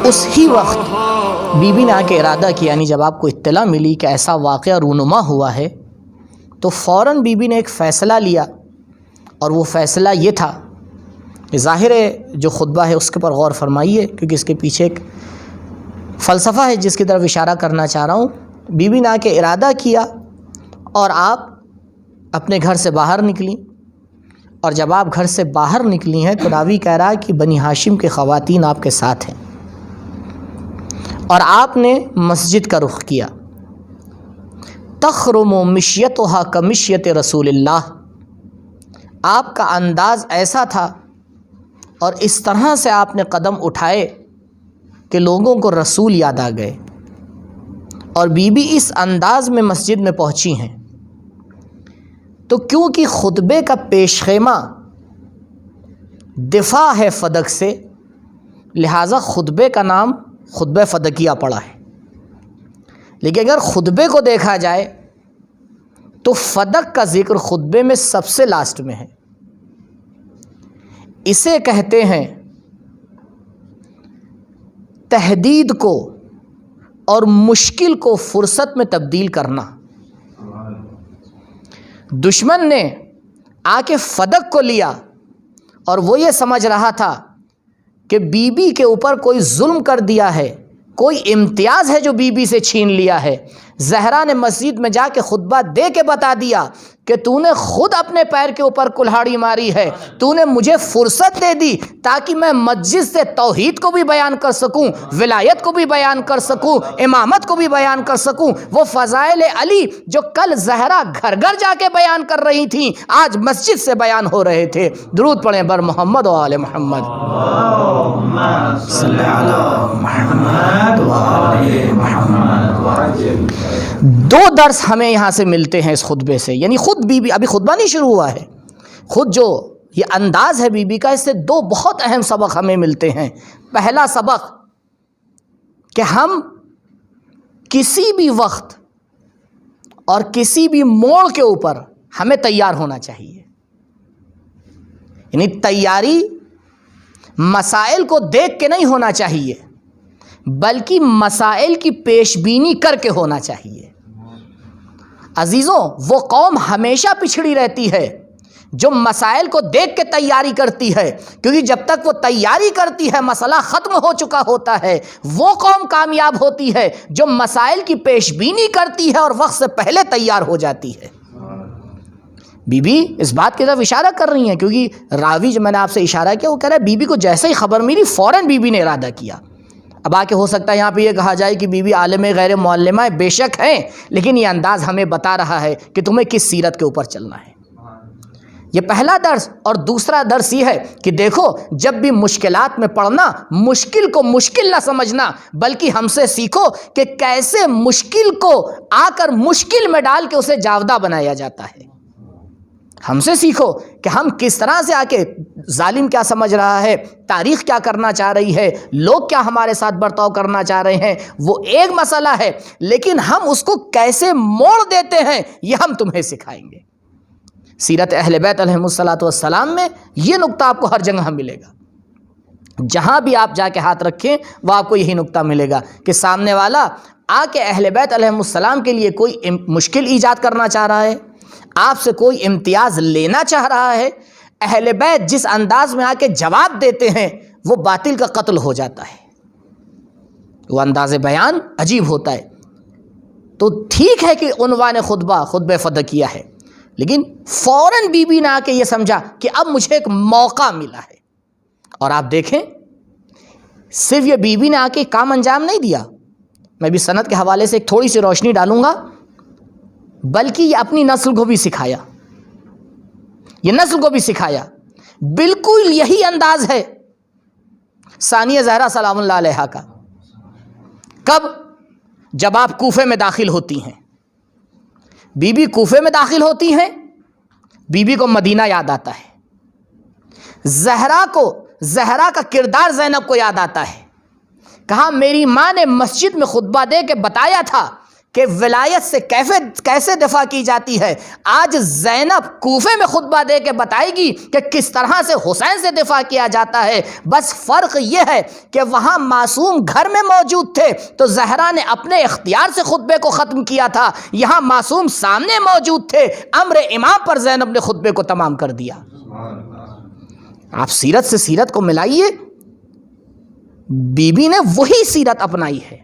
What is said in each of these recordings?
اس ہی وقت be be نے آ کے ارادہ کیا، یعنی جب آپ کو اطلاع ملی کہ ایسا واقعہ رونما ہوا ہے تو فوراً بی بی نے ایک فیصلہ لیا، اور وہ فیصلہ یہ تھا کہ ظاہر ہے جو خطبہ ہے اس کے پر غور فرمائیے، کیونکہ اس کے پیچھے ایک فلسفہ ہے جس کی طرف اشارہ کرنا چاہ رہا ہوں۔ بی بی نے آ کے ارادہ کیا اور آپ اپنے گھر سے باہر نکلیں، اور جب آپ گھر سے باہر نکلی ہیں تو راوی کہہ رہا ہے کہ بنی ہاشم کے خواتین آپ کے ساتھ ہیں، اور آپ نے مسجد کا رخ کیا۔ تخرم مشیتھا کمشیت رسول اللہ، آپ کا انداز ایسا تھا اور اس طرح سے آپ نے قدم اٹھائے کہ لوگوں کو رسول یاد آ گئے، اور بی بی اس انداز میں مسجد میں پہنچی ہیں تو کیونکہ خطبے کا پیش خیمہ دفاع ہے فدق سے، لہٰذا خطبے کا نام خطبہ فدقیہ پڑا ہے۔ لیکن اگر خطبے کو دیکھا جائے تو فدق کا ذکر خطبے میں سب سے لاسٹ میں ہے۔ اسے کہتے ہیں تحدید کو اور مشکل کو فرصت میں تبدیل کرنا۔ دشمن نے آ کے فدق کو لیا اور وہ یہ سمجھ رہا تھا کہ بی بی کے اوپر کوئی ظلم کر دیا ہے، کوئی امتیاز ہے جو بی بی سے چھین لیا ہے۔ زہرا نے مسجد میں جا کے خطبہ دے کے بتا دیا کہ تو نے خود اپنے پیر کے اوپر کلہاڑی ماری ہے، تو نے مجھے فرصت دے دی تاکہ میں مسجد سے توحید کو بھی بیان کر سکوں، ولایت کو بھی بیان کر سکوں، امامت کو بھی بیان کر سکوں۔ وہ فضائل علی جو کل زہرا گھر گھر جا کے بیان کر رہی تھیں آج مسجد سے بیان ہو رہے تھے۔ درود پڑھیں بر محمد و آل محمد۔ صلی علی محمد و آل محمد۔ دو درس ہمیں یہاں سے ملتے ہیں اس خطبے سے، یعنی خود بی بی، ابھی خطبہ نہیں شروع ہوا ہے، خود جو یہ انداز ہے بی بی کا، اس سے دو بہت اہم سبق ہمیں ملتے ہیں۔ پہلا سبق کہ ہم کسی بھی وقت اور کسی بھی موڑ کے اوپر ہمیں تیار ہونا چاہیے، یعنی تیاری مسائل کو دیکھ کے نہیں ہونا چاہیے بلکہ مسائل کی پیش بینی کر کے ہونا چاہیے۔ عزیزوں، وہ قوم ہمیشہ پچھڑی رہتی ہے جو مسائل کو دیکھ کے تیاری کرتی ہے، کیونکہ جب تک وہ تیاری کرتی ہے مسئلہ ختم ہو چکا ہوتا ہے۔ وہ قوم کامیاب ہوتی ہے جو مسائل کی پیش بینی کرتی ہے اور وقت سے پہلے تیار ہو جاتی ہے۔ بی بی اس بات کی طرف اشارہ کر رہی ہیں، کیونکہ راوی جو میں نے آپ سے اشارہ کیا وہ کہہ رہا ہے بی بی کو جیسے ہی خبر ملی فوراً بی بی نے ارادہ کیا۔ اب آ کے ہو سکتا ہے یہاں پہ یہ کہا جائے کہ بی بی عالم غیر معلمہ ہے، بے شک ہیں، لیکن یہ انداز ہمیں بتا رہا ہے کہ تمہیں کس سیرت کے اوپر چلنا ہے۔ یہ پہلا درس۔ اور دوسرا درس یہ ہے کہ دیکھو جب بھی مشکلات میں پڑنا، مشکل کو مشکل نہ سمجھنا بلکہ ہم سے سیکھو کہ کیسے مشکل کو آ کر مشکل میں ڈال کے اسے جاودہ بنایا جاتا ہے۔ ہم سے سیکھو کہ ہم کس طرح سے آ کے ظالم کیا سمجھ رہا ہے، تاریخ کیا کرنا چاہ رہی ہے، لوگ کیا ہمارے ساتھ برتاؤ کرنا چاہ رہے ہیں، وہ ایک مسئلہ ہے، لیکن ہم اس کو کیسے موڑ دیتے ہیں یہ ہم تمہیں سکھائیں گے۔ سیرت اہل بیت علیہم الصلاۃ والسلام میں یہ نقطہ آپ کو ہر جگہ ملے گا، جہاں بھی آپ جا کے ہاتھ رکھیں وہ آپ کو یہی نقطہ ملے گا کہ سامنے والا آ کے اہل بیت علیہم السلام کے لیے کوئی مشکل ایجاد کرنا چاہ رہا ہے، آپ سے کوئی امتیاز لینا چاہ رہا ہے۔ اہل بیت جس انداز میں آ کے جواب دیتے ہیں وہ باطل کا قتل ہو جاتا ہے، وہ انداز بیان عجیب ہوتا ہے۔ تو ٹھیک ہے کہ عنوان خطبہ خطبہ فدقیہ ہے، لیکن فوراً بی بی نے آ کے یہ سمجھا کہ اب مجھے ایک موقع ملا ہے۔ اور آپ دیکھیں صرف یہ بی بی نے آ کے کام انجام نہیں دیا، میں بھی سند کے حوالے سے ایک تھوڑی سی روشنی ڈالوں گا، بلکہ یہ اپنی نسل کو بھی سکھایا، یہ نسل کو بھی سکھایا۔ بالکل یہی انداز ہے ثانیہ زہرا سلام اللہ علیہا کا۔ کب؟ جب آپ کوفے میں داخل ہوتی ہیں، بی بی کوفے میں داخل ہوتی ہیں، بی بی کو مدینہ یاد آتا ہے، زہرا کا کردار زینب کو یاد آتا ہے۔ کہا میری ماں نے مسجد میں خطبہ دے کے بتایا تھا کہ ولایت سے کیسے دفاع کی جاتی ہے، آج زینب کوفے میں خطبہ دے کے بتائے گی کہ کس طرح سے حسین سے دفاع کیا جاتا ہے۔ بس فرق یہ ہے کہ وہاں معصوم گھر میں موجود تھے تو زہرا نے اپنے اختیار سے خطبے کو ختم کیا تھا، یہاں معصوم سامنے موجود تھے، امر امام پر زینب نے خطبے کو تمام کر دیا۔ آپ سیرت سے سیرت کو ملائیے، بی بی نے وہی سیرت اپنائی ہے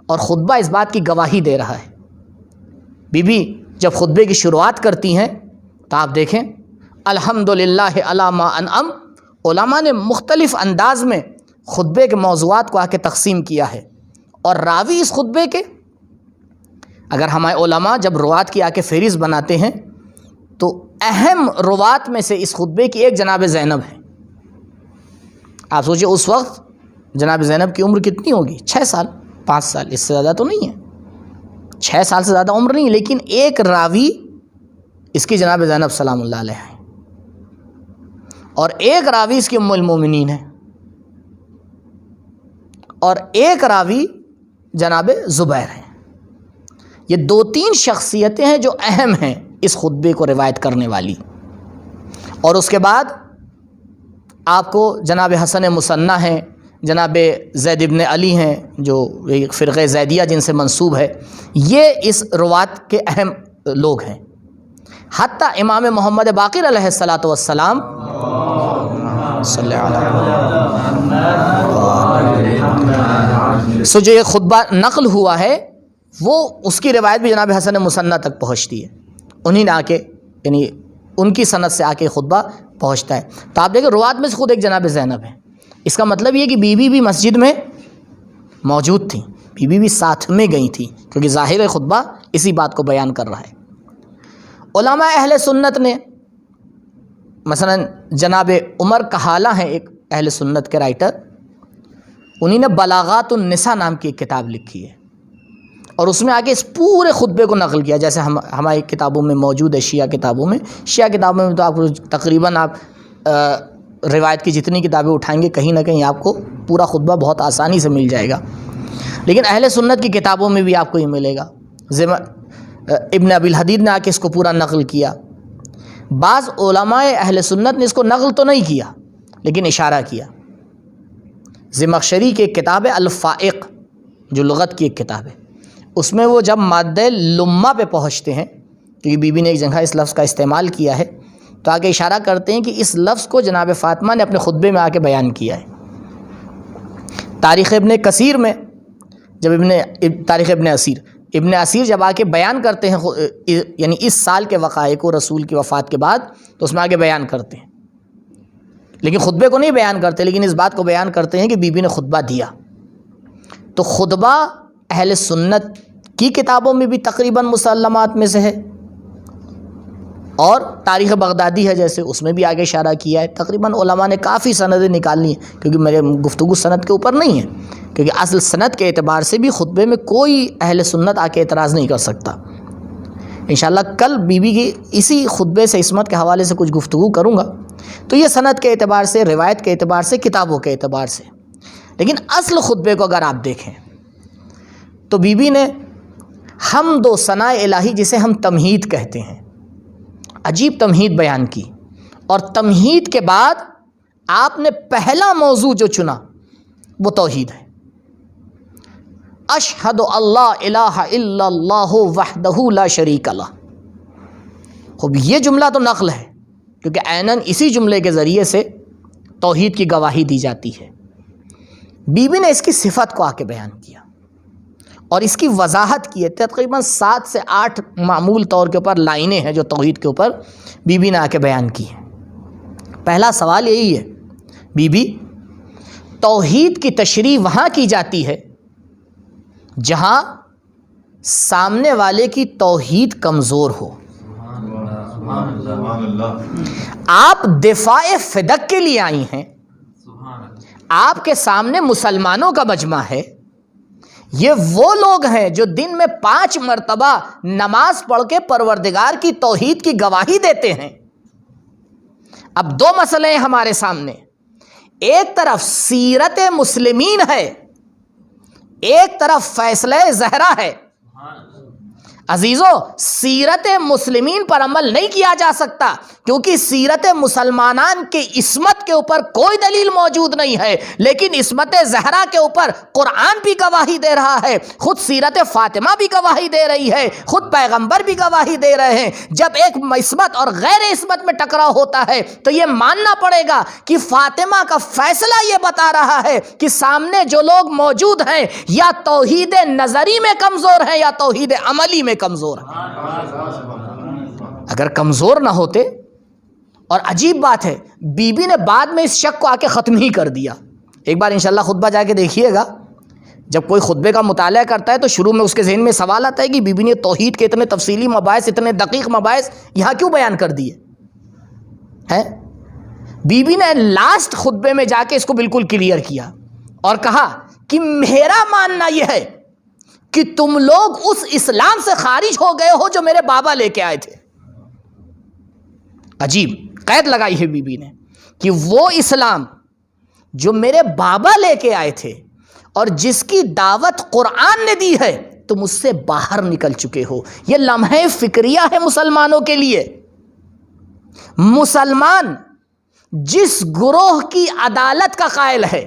اور خطبہ اس بات کی گواہی دے رہا ہے۔ بی بی جب خطبے کی شروعات کرتی ہیں تو آپ دیکھیں الحمدللہ علی ما انعم، علماء نے مختلف انداز میں خطبے کے موضوعات کو آ کے تقسیم کیا ہے، اور راوی اس خطبے کے، اگر ہمارے علماء جب روات کی آ کے فہرست بناتے ہیں تو اہم روات میں سے اس خطبے کی ایک جناب زینب ہے۔ آپ سوچیں اس وقت جناب زینب کی عمر کتنی ہوگی؟ 6 سال 5 سال، اس سے زیادہ تو نہیں ہے، 6 سال سے زیادہ عمر نہیں، لیکن ایک راوی اس کی جناب زینب سلام اللہ علیہ ہے، اور ایک راوی اس کی ام المومنین ہے، اور ایک راوی جناب زبیر ہے۔ یہ 2-3 شخصیتیں ہیں جو اہم ہیں اس خطبے کو روایت کرنے والی۔ اور اس کے بعد آپ کو جناب حسن مصنع ہیں، جناب زید ابن علی ہیں جو فرقہ زیدیہ جن سے منسوب ہے، یہ اس روات کے اہم لوگ ہیں۔ حتیٰ امام محمد باقر علیہ السلام صلی سو جو یہ خطبہ نقل ہوا ہے وہ اس کی روایت بھی جناب حسن مصنع تک پہنچتی ہے، انہی نے آ کے یعنی ان کی سند سے آ کے خطبہ پہنچتا ہے۔ تو آپ دیکھیں روات میں سے خود ایک جناب زینب ہے، اس کا مطلب یہ کہ بی بی بھی مسجد میں موجود تھیں، بی بی بھی ساتھ میں گئی تھیں، کیونکہ ظاہر خطبہ اسی بات کو بیان کر رہا ہے۔ علماء اہل سنت نے مثلا جناب عمر کہالہ ہیں ایک اہل سنت کے رائٹر، انہی نے بلاغات النساء نام کی ایک کتاب لکھی ہے، اور اس میں آگے اس پورے خطبے کو نقل کیا، جیسے ہماری کتابوں میں موجود ہے، شیعہ کتابوں میں تو آپ تقریباً آپ روایت کی جتنی کتابیں اٹھائیں گے کہیں نہ کہیں آپ کو پورا خطبہ بہت آسانی سے مل جائے گا، لیکن اہل سنت کی کتابوں میں بھی آپ کو یہ ملے گا۔ ابن ابی الحدید نے آ کے اس کو پورا نقل کیا۔ بعض علماء اہل سنت نے اس کو نقل تو نہیں کیا لیکن اشارہ کیا۔ زمخشری کی ایک کتاب ہے الفائق، جو لغت کی ایک کتاب ہے، اس میں وہ جب مادہ لمہ پہ پہنچتے ہیں، کیونکہ بی بی نے ایک جگہ اس لفظ کا استعمال کیا ہے، تو آگے اشارہ کرتے ہیں کہ اس لفظ کو جناب فاطمہ نے اپنے خطبے میں آ کے بیان کیا ہے۔ تاریخ ابن کثیر میں جب تاریخ ابن اسیر جب آ کے بیان کرتے ہیں یعنی اس سال کے وقائع کو رسول کی وفات کے بعد، تو اس میں آگے بیان کرتے ہیں، لیکن خطبے کو نہیں بیان کرتے، لیکن اس بات کو بیان کرتے ہیں کہ بی بی نے خطبہ دیا۔ تو خطبہ اہل سنت کی کتابوں میں بھی تقریباً مسلمات میں سے ہے، اور تاریخ بغدادی ہے جیسے، اس میں بھی آگے اشارہ کیا ہے۔ تقریباً علماء نے کافی سندیں نکالنی ہیں، کیونکہ میرے گفتگو سند کے اوپر نہیں ہے، کیونکہ اصل سند کے اعتبار سے بھی خطبے میں کوئی اہل سنت آ کے اعتراض نہیں کر سکتا۔ انشاءاللہ کل بی بی کی اسی خطبے سے عصمت کے حوالے سے کچھ گفتگو کروں گا، تو یہ سند کے اعتبار سے، روایت کے اعتبار سے، کتابوں کے اعتبار سے۔ لیکن اصل خطبے کو اگر آپ دیکھیں تو بی بی نے حمد و ثناء الہی، جسے ہم تمہید کہتے ہیں، عجیب تمہید بیان کی، اور تمہید کے بعد آپ نے پہلا موضوع جو چنا وہ توحید ہے۔ اشہد اللہ الہ الا اللہ وحدہ لا شریک لہ۔ خوب یہ جملہ تو نقل ہے، کیونکہ عیناً اسی جملے کے ذریعے سے توحید کی گواہی دی جاتی ہے۔ بی بی نے اس کی صفت کو آ کے بیان کیا اور اس کی وضاحت کی ہے۔ تقریباً 7 سے 8 معمول طور کے اوپر لائنیں ہیں جو توحید کے اوپر بی بی نے آ کے بیان کی ہیں۔ پہلا سوال یہی ہے، بی بی توحید کی تشریح وہاں کی جاتی ہے جہاں سامنے والے کی توحید کمزور ہو۔ آپ دفاع فدق کے لیے آئی ہیں، آپ کے سامنے مسلمانوں کا مجمع ہے، یہ وہ لوگ ہیں جو دن میں 5 مرتبہ نماز پڑھ کے پروردگار کی توحید کی گواہی دیتے ہیں۔ اب 2 مسئلے ہیں ہمارے سامنے، ایک طرف سیرت مسلمین ہے، ایک طرف فیصلہ زہرا ہے۔ عزیزو سیرت مسلمین پر عمل نہیں کیا جا سکتا کیونکہ سیرت مسلمانان کی عصمت کے اوپر کوئی دلیل موجود نہیں ہے، لیکن عصمت زہرا کے اوپر قرآن بھی گواہی دے رہا ہے، خود سیرت فاطمہ بھی گواہی دے رہی ہے، خود پیغمبر بھی گواہی دے رہے ہیں۔ جب ایک عصمت اور غیر عصمت میں ٹکراؤ ہوتا ہے تو یہ ماننا پڑے گا کہ فاطمہ کا فیصلہ یہ بتا رہا ہے کہ سامنے جو لوگ موجود ہیں یا توحید نظری میں کمزور ہیں یا توحید عملی میں کمزور ہیں۔ اگر کمزور نہ ہوتے، اور عجیب بات ہے بی بی نے بعد میں اس شک کو آ کے ختم ہی کر دیا۔ ایک بار انشاءاللہ خطبہ جا کے دیکھیے گا، جب کوئی خطبے کا مطالعہ کرتا ہے تو شروع میں اس کے ذہن میں سوال آتا ہے کہ بی بی نے توحید کے اتنے تفصیلی مباحث، اتنے دقیق مباحث یہاں کیوں بیان کر دیے ہیں؟ بی بی نے لاسٹ خطبے میں جا کے اس کو بالکل کلیئر کیا اور کہا کہ میرا ماننا یہ ہے کہ تم لوگ اس اسلام سے خارج ہو گئے ہو جو میرے بابا لے کے آئے تھے۔ عجیب قید لگائی ہے بی بی نے کہ وہ اسلام جو میرے بابا لے کے آئے تھے اور جس کی دعوت قرآن نے دی ہے تم اس سے باہر نکل چکے ہو۔ یہ لمحہ فکریہ ہے مسلمانوں کے لیے۔ مسلمان جس گروہ کی عدالت کا قائل ہے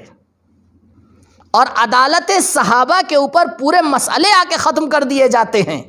اور عدالت صحابہ کے اوپر پورے مسئلے آ کے ختم کر دیے جاتے ہیں،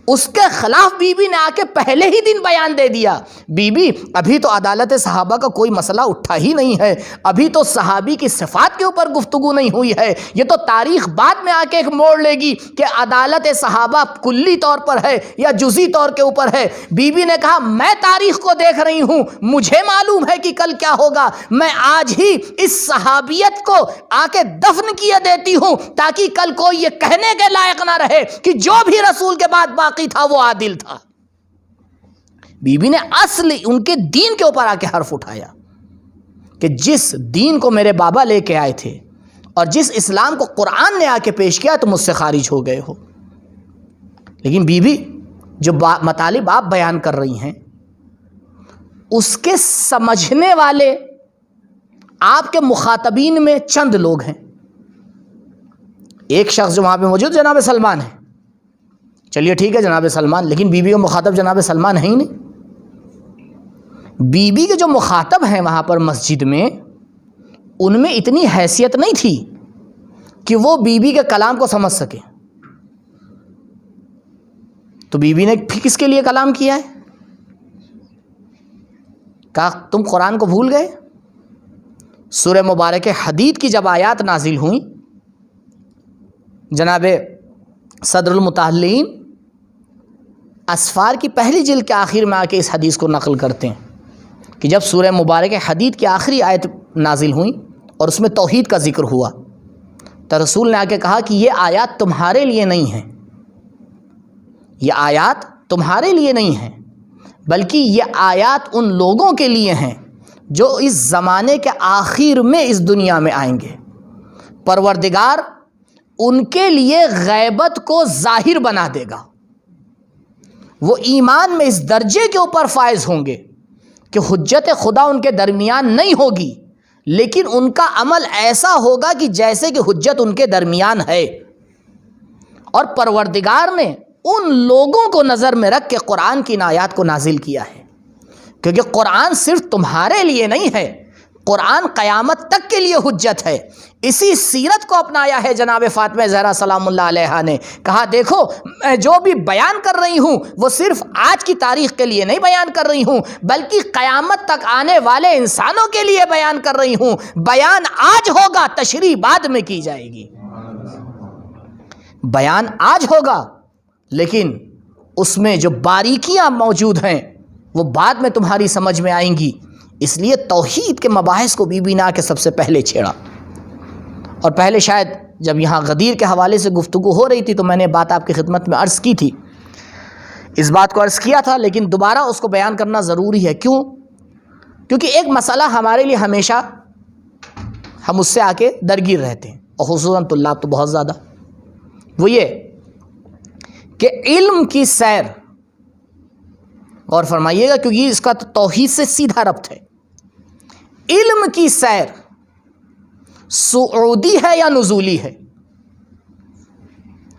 اس کے خلاف بی بی نے آ کے پہلے ہی دن بیان دے دیا۔ بی بی ابھی تو عدالت صحابہ کا کوئی مسئلہ اٹھا ہی نہیں ہے، ابھی تو صحابی کی صفات کے اوپر گفتگو نہیں ہوئی ہے، یہ تو تاریخ بعد میں آ کے ایک موڑ لے گی کہ عدالت صحابہ کلی طور پر ہے یا جزئی طور کے اوپر ہے۔ بی بی نے کہا میں تاریخ کو دیکھ رہی ہوں، مجھے معلوم ہے کہ کل کیا ہوگا، میں آج ہی اس صحابیت کو آ کے دفن کیے دیتی ہوں تاکہ کل کوئی یہ کہنے کے لائق نہ رہے کہ جو بھی رسول کے بعد باقی تھا وہ عادل تھا۔ بی بی نے اصل ان کے دین کے اوپر آ کے حرف اٹھایا کہ جس دین کو میرے بابا لے کے آئے تھے اور جس اسلام کو قرآن نے آ کے پیش کیا تم اس سے خارج ہو گئے ہو۔ لیکن بی بی جو مطالب آپ بیان کر رہی ہیں اس کے سمجھنے والے آپ کے مخاطبین میں چند لوگ ہیں۔ ایک شخص جو وہاں پہ موجود جناب سلمان ہے، چلیے ٹھیک ہے جناب سلمان، لیکن بی بی کا مخاطب جناب سلمان ہے ہی نہیں۔ بی بی کے جو مخاطب ہیں وہاں پر مسجد میں، ان میں اتنی حیثیت نہیں تھی کہ وہ بی بی کے کلام کو سمجھ سکے۔ تو بی بی نے پھر کس کے لیے کلام کیا ہے؟ کہا تم قرآن کو بھول گئے؟ سورہ مبارک حدید کی جب آیات نازل ہوئیں، جناب صدر المطلعین اسفار کی پہلی جلد کے آخر میں آ کے اس حدیث کو نقل کرتے ہیں کہ جب سورہ مبارک حدید کی آخری آیت نازل ہوئیں اور اس میں توحید کا ذکر ہوا تو رسول نے آ کے کہا کہ یہ آیات تمہارے لیے نہیں ہیں، یہ آیات تمہارے لیے نہیں ہیں، بلکہ یہ آیات ان لوگوں کے لیے ہیں جو اس زمانے کے آخر میں اس دنیا میں آئیں گے۔ پروردگار ان کے لیے غیبت کو ظاہر بنا دے گا، وہ ایمان میں اس درجے کے اوپر فائز ہوں گے کہ حجت خدا ان کے درمیان نہیں ہوگی، لیکن ان کا عمل ایسا ہوگا کہ جیسے کہ حجت ان کے درمیان ہے۔ اور پروردگار نے ان لوگوں کو نظر میں رکھ کے قرآن کی ان آیات کو نازل کیا ہے، کیونکہ قرآن صرف تمہارے لیے نہیں ہے، قرآن قیامت تک کے لیے حجت ہے۔ اسی سیرت کو اپنایا ہے جناب فاطمہ زہرا سلام اللہ علیہا نے، کہا دیکھو میں جو بھی بیان کر رہی ہوں وہ صرف آج کی تاریخ کے لیے نہیں بیان کر رہی ہوں، بلکہ قیامت تک آنے والے انسانوں کے لیے بیان کر رہی ہوں۔ بیان آج ہوگا، تشریح بعد میں کی جائے گی۔ بیان آج ہوگا لیکن اس میں جو باریکیاں موجود ہیں وہ بعد میں تمہاری سمجھ میں آئیں گی۔ اس لیے توحید کے مباحث کو بی بی نے آ کے سب سے پہلے چھیڑا۔ اور پہلے شاید جب یہاں غدیر کے حوالے سے گفتگو ہو رہی تھی تو میں نے بات آپ کی خدمت میں عرض کی تھی، اس بات کو عرض کیا تھا، لیکن دوبارہ اس کو بیان کرنا ضروری ہے۔ کیوں؟ کیونکہ ایک مسئلہ ہمارے لیے ہمیشہ ہم اس سے آ کے درگیر رہتے ہیں، اور خصوصاً طلاب تو بہت زیادہ، وہ یہ کہ علم کی سیر، غور فرمائیے گا کیونکہ اس کا توحید سے سیدھا ربط ہے، علم کی سیر صعودی ہے یا نزولی ہے؟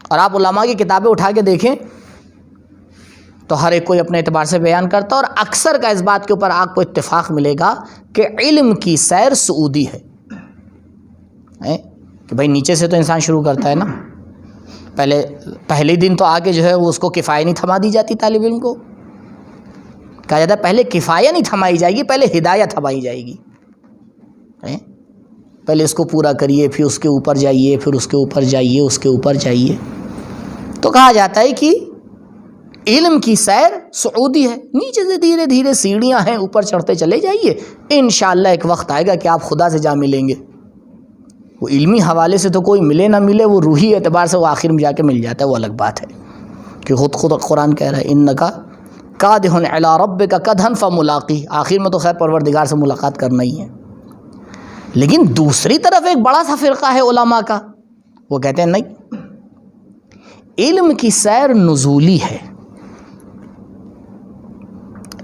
اور آپ علماء کی کتابیں اٹھا کے دیکھیں تو ہر ایک کوئی اپنے اعتبار سے بیان کرتا ہے، اور اکثر کا اس بات کے اوپر آپ کو اتفاق ملے گا کہ علم کی سیر صعودی ہے کہ بھائی نیچے سے تو انسان شروع کرتا ہے نا، پہلے دن تو آگے جو ہے وہ اس کو کفایہ نہیں تھما دی جاتی، طالب علم کو کہا جاتا ہے پہلے کفایہ نہیں تھمائی جائے گی، پہلے ہدایت تھمائی جائے گی، پہلے اس کو پورا کریے، پھر اس کے اوپر جائیے، پھر اس کے اوپر جائیے، اس کے اوپر جائیے۔ تو کہا جاتا ہے کہ علم کی سیر صعودی ہے، نیچے سے دھیرے دھیرے سیڑھیاں ہیں، اوپر چڑھتے چلے جائیے، انشاءاللہ ایک وقت آئے گا کہ آپ خدا سے جا ملیں گے۔ وہ علمی حوالے سے تو کوئی ملے نہ ملے، وہ روحی اعتبار سے وہ آخر میں جا کے مل جاتا ہے، وہ الگ بات ہے کہ خود قرآن کہہ رہا ہے انکا قادح الی ربک قدحا فملاقی، آخر میں تو خیر پروردگار سے ملاقات کرنا ہی ہے۔ لیکن دوسری طرف ایک بڑا سا فرقہ ہے علماء کا، وہ کہتے ہیں نہیں، علم کی سیر نزولی ہے،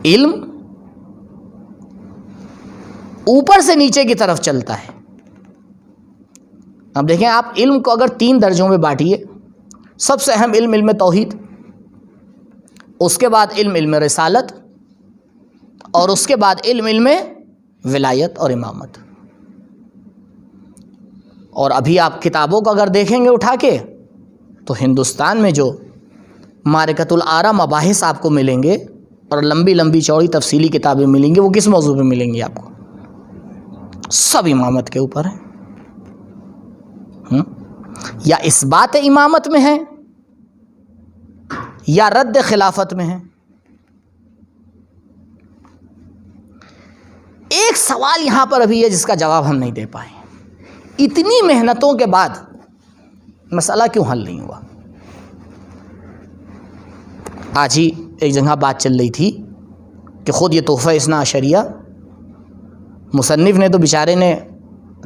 علم اوپر سے نیچے کی طرف چلتا ہے۔ اب دیکھیں آپ علم کو اگر 3 درجوں میں بانٹیے، سب سے اہم علم توحید، اس کے بعد علم رسالت، اور اس کے بعد علم ولایت اور امامت۔ اور ابھی آپ کتابوں کو اگر دیکھیں گے اٹھا کے تو ہندوستان میں جو معرکۃ الآراء مباحث آپ کو ملیں گے اور لمبی لمبی چوڑی تفصیلی کتابیں ملیں گی، وہ کس موضوع پہ ملیں گی آپ کو؟ سب امامت کے اوپر ہیں، یا اثبات امامت میں ہے یا رد خلافت میں ہے۔ ایک سوال یہاں پر ابھی ہے جس کا جواب ہم نہیں دے پائے، اتنی محنتوں کے بعد مسئلہ کیوں حل نہیں ہوا؟ آج ہی ایک جگہ بات چل رہی تھی کہ خود یہ تحفہ اثنا عشریہ، مصنف نے تو بیچارے نے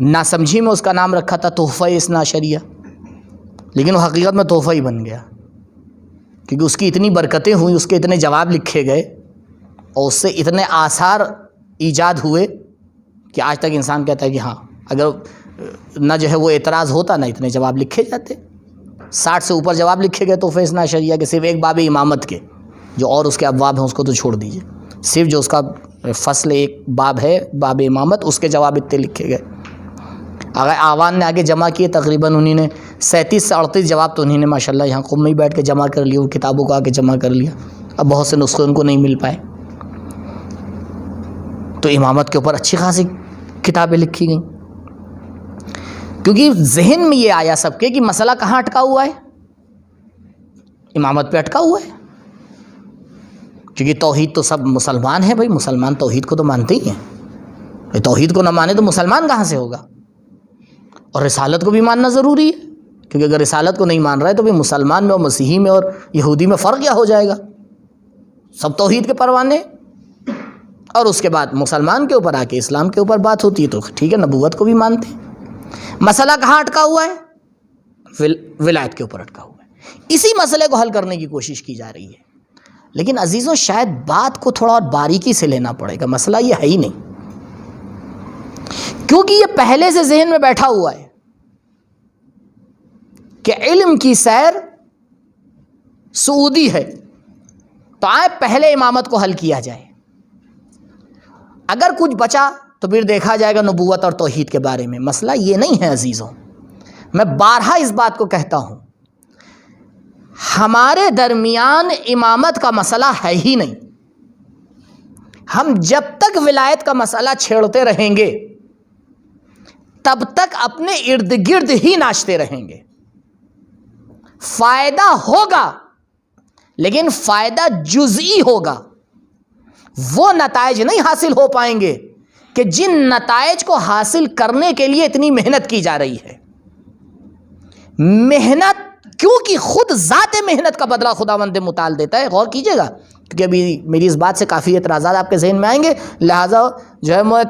ناسمجھی میں اس کا نام رکھا تھا تحفہ اثنا عشریہ، لیکن وہ حقیقت میں تحفہ ہی بن گیا، کیونکہ اس کی اتنی برکتیں ہوئیں، اس کے اتنے جواب لکھے گئے اور اس سے اتنے آثار ایجاد ہوئے کہ آج تک انسان کہتا ہے کہ ہاں اگر نہ جو ہے وہ اعتراض ہوتا نہ اتنے جواب لکھے جاتے۔ 60 سے اوپر جواب لکھے گئے تحفہ اثنا عشریہ کے، صرف ایک باب امامت کے، جو اور اس کے ابواب ہیں اس کو تو چھوڑ دیجئے، صرف جو اس کا فصل ایک باب ہے باب امامت، اس کے جواب اتنے لکھے گئے۔ اگر آوان نے آگے جمع کیے، تقریباً انہی نے 37 سے 38 جواب تو انہی نے ماشاءاللہ یہاں قم میں ہی بیٹھ کے جمع کر لیے، وہ کتابوں کو آگے جمع کر لیا، اب بہت سے نسخے ان کو نہیں مل پائے۔ تو امامت کے اوپر اچھی خاصی کتابیں لکھی گئیں، کیونکہ ذہن میں یہ آیا سب کے کہ مسئلہ کہاں اٹکا ہوا ہے؟ امامت پہ اٹکا ہوا ہے، کیونکہ توحید تو سب مسلمان ہیں، بھائی مسلمان توحید کو تو مانتے ہی ہیں، توحید کو نہ مانے تو مسلمان کہاں سے ہوگا؟ اور رسالت کو بھی ماننا ضروری ہے، کیونکہ اگر رسالت کو نہیں مان رہا ہے تو پھر مسلمان میں اور مسیحی میں اور یہودی میں فرق کیا ہو جائے گا؟ سب توحید کے پروانے، اور اس کے بعد مسلمان کے اوپر آ کے اسلام کے اوپر بات ہوتی ہے تو ٹھیک ہے، نبوت کو بھی مانتے ہیں۔ مسئلہ کہاں اٹکا ہوا ہے؟ ولایت کے اوپر اٹکا ہوا ہے، اسی مسئلے کو حل کرنے کی کوشش کی جا رہی ہے۔ لیکن عزیزوں شاید بات کو تھوڑا اور باریکی سے لینا پڑے گا، مسئلہ یہ ہے ہی نہیں، کیونکہ یہ پہلے سے ذہن میں بیٹھا ہوا ہے کہ علم کی سیر صعودی ہے، تو آئے پہلے امامت کو حل کیا جائے، اگر کچھ بچا تو پھر دیکھا جائے گا نبوت اور توحید کے بارے میں۔ مسئلہ یہ نہیں ہے عزیزوں، میں بارہا اس بات کو کہتا ہوں، ہمارے درمیان امامت کا مسئلہ ہے ہی نہیں۔ ہم جب تک ولایت کا مسئلہ چھیڑتے رہیں گے تب تک اپنے ارد گرد ہی ناچتے رہیں گے۔ فائدہ ہوگا لیکن فائدہ جزئی ہوگا، وہ نتائج نہیں حاصل ہو پائیں گے کہ جن نتائج کو حاصل کرنے کے لیے اتنی محنت کی جا رہی ہے۔ محنت کیونکہ خود ذات محنت کا بدلہ خداوند متعال دیتا ہے، غور کیجئے گا، کیونکہ ابھی میری اس بات سے کافی اعتراضات آپ کے ذہن میں آئیں گے، لہٰذا جو ہے میں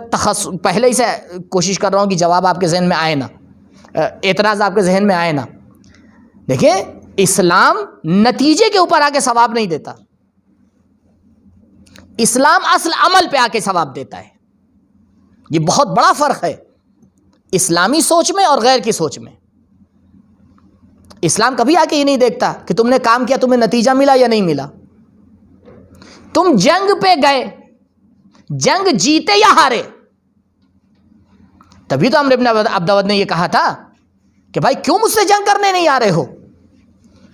پہلے ہی سے کوشش کر رہا ہوں کہ جواب آپ کے ذہن میں آئے نہ، اعتراض آپ کے ذہن میں آئے نہ۔ دیکھیں اسلام نتیجے کے اوپر آ کے ثواب نہیں دیتا، اسلام اصل عمل پہ آ کے ثواب دیتا ہے۔ یہ بہت بڑا فرق ہے اسلامی سوچ میں اور غیر کی سوچ میں۔ اسلام کبھی آ کے یہ نہیں دیکھتا کہ تم نے کام کیا تمہیں نتیجہ ملا یا نہیں ملا، تم جنگ پہ گئے، جنگ جیتے یا ہارے، تبھی تو عمرو بن عبد ود نے یہ کہا تھا کہ بھائی کیوں مجھ سے جنگ کرنے نہیں آ رہے ہو،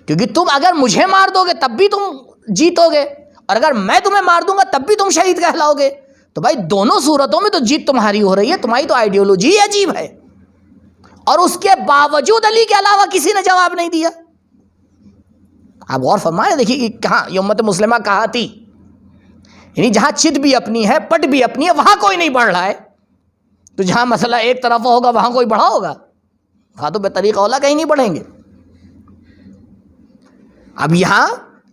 کیونکہ تم اگر مجھے مار دو گے تب بھی تم جیتو گے، اور اگر میں تمہیں مار دوں گا تب بھی تم شہید کہلاؤ گے، تو بھائی دونوں صورتوں میں تو جیت تمہاری ہو رہی ہے، تمہاری تو آئیڈیولوجی عجیب ہے۔ اور اس کے باوجود علی کے علاوہ کسی نے جواب نہیں دیا۔ آپ غور فرمائیں، دیکھیے کہ کہاں یہ امت مسلمہ کہاں تھی، یعنی جہاں چت بھی اپنی ہے، پٹ بھی اپنی ہے، وہاں کوئی نہیں بڑھ رہا ہے، تو جہاں مسئلہ ایک طرف ہوگا وہاں کوئی بڑھا ہوگا، وہاں تو بے طریقہ اولا کہیں نہیں بڑھیں گے۔ اب یہاں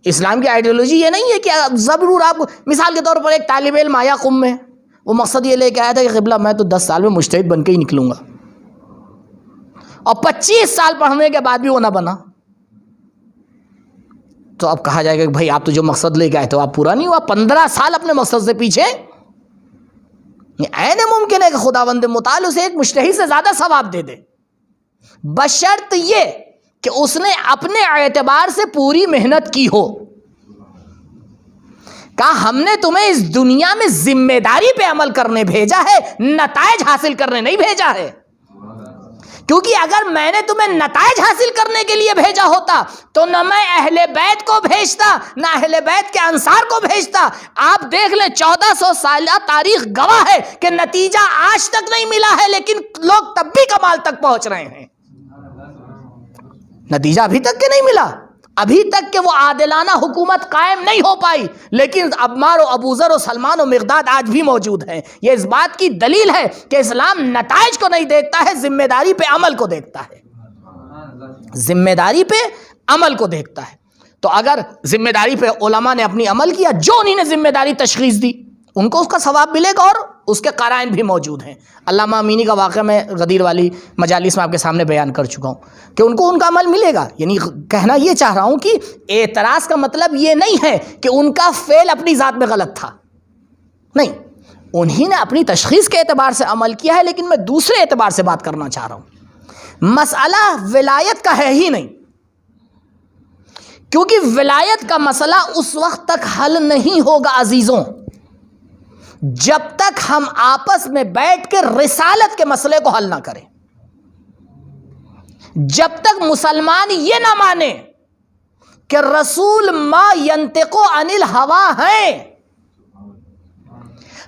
اسلام کی آئیڈیولوجی یہ نہیں ہے کہ ضرور آپ کو، مثال کے طور پر ایک طالب علم آیا قم میں، وہ مقصد یہ لے کے آیا تھا کہ قبلہ میں تو 10 سال میں مجتہد بن کے ہی نکلوں گا، اور 25 سال پڑھنے کے بعد بھی وہ نہ بنا، تو اب کہا جائے گا کہ بھائی آپ تو جو مقصد لے کے آئے تو آپ پورا نہیں ہوا، 15 سال اپنے مقصد سے پیچھے۔ عین ممکن ہے کہ خداوند متعال اسے ایک مجتہد سے زیادہ ثواب دے دے، بشرط یہ کہ اس نے اپنے اعتبار سے پوری محنت کی ہو۔ کہا ہم نے تمہیں اس دنیا میں ذمہ داری پہ عمل کرنے بھیجا ہے، نتائج حاصل کرنے نہیں بھیجا ہے، کیونکہ اگر میں نے تمہیں نتائج حاصل کرنے کے لیے بھیجا ہوتا تو نہ میں اہل بیت کو بھیجتا، نہ اہل بیت کے انصار کو بھیجتا۔ آپ دیکھ لیں 1400 سالہ تاریخ گواہ ہے کہ نتیجہ آج تک نہیں ملا ہے، لیکن لوگ تب بھی کمال تک پہنچ رہے ہیں۔ نتیجہ ابھی تک کے نہیں ملا، ابھی تک کہ وہ عادلانہ حکومت قائم نہیں ہو پائی، لیکن عمار و ابوذر و سلمان و مقداد آج بھی موجود ہیں۔ یہ اس بات کی دلیل ہے کہ اسلام نتائج کو نہیں دیکھتا ہے، ذمہ داری پہ عمل کو دیکھتا ہے، ذمہ داری پہ عمل کو دیکھتا ہے۔ تو اگر ذمہ داری پہ علماء نے اپنی عمل کیا، جو انہی نے ذمہ داری تشخیص دی، ان کو اس کا ثواب ملے گا، اور اس کے قرائن بھی موجود ہیں۔ علامہ امینی کا واقعہ میں غدیر والی مجالس میں آپ کے سامنے بیان کر چکا ہوں کہ ان کو ان کا عمل ملے گا، یعنی کہنا یہ چاہ رہا ہوں کہ اعتراض کا مطلب یہ نہیں ہے کہ ان کا فعل اپنی ذات میں غلط تھا، نہیں، انہی نے اپنی تشخیص کے اعتبار سے عمل کیا ہے، لیکن میں دوسرے اعتبار سے بات کرنا چاہ رہا ہوں۔ مسئلہ ولایت کا ہے ہی نہیں، کیونکہ ولایت کا مسئلہ اس وقت تک حل نہیں ہوگا عزیزوں جب تک ہم آپس میں بیٹھ کے رسالت کے مسئلے کو حل نہ کریں، جب تک مسلمان یہ نہ مانے کہ رسول ما ینطق عن الہوا ہیں،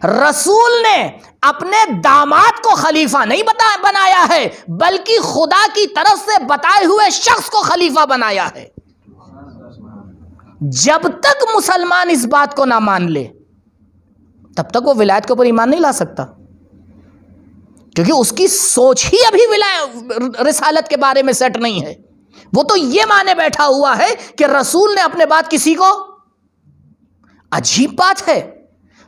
رسول نے اپنے داماد کو خلیفہ نہیں بنایا ہے، بلکہ خدا کی طرف سے بتائے ہوئے شخص کو خلیفہ بنایا ہے، جب تک مسلمان اس بات کو نہ مان لے تب تک وہ ولایت کے اوپر ایمان نہیں لا سکتا، کیونکہ اس کی سوچ ہی ابھی رسالت کے بارے میں سیٹ نہیں ہے۔ وہ تو یہ مانے بیٹھا ہوا ہے کہ رسول نے اپنے بعد کسی کو، عجیب بات ہے،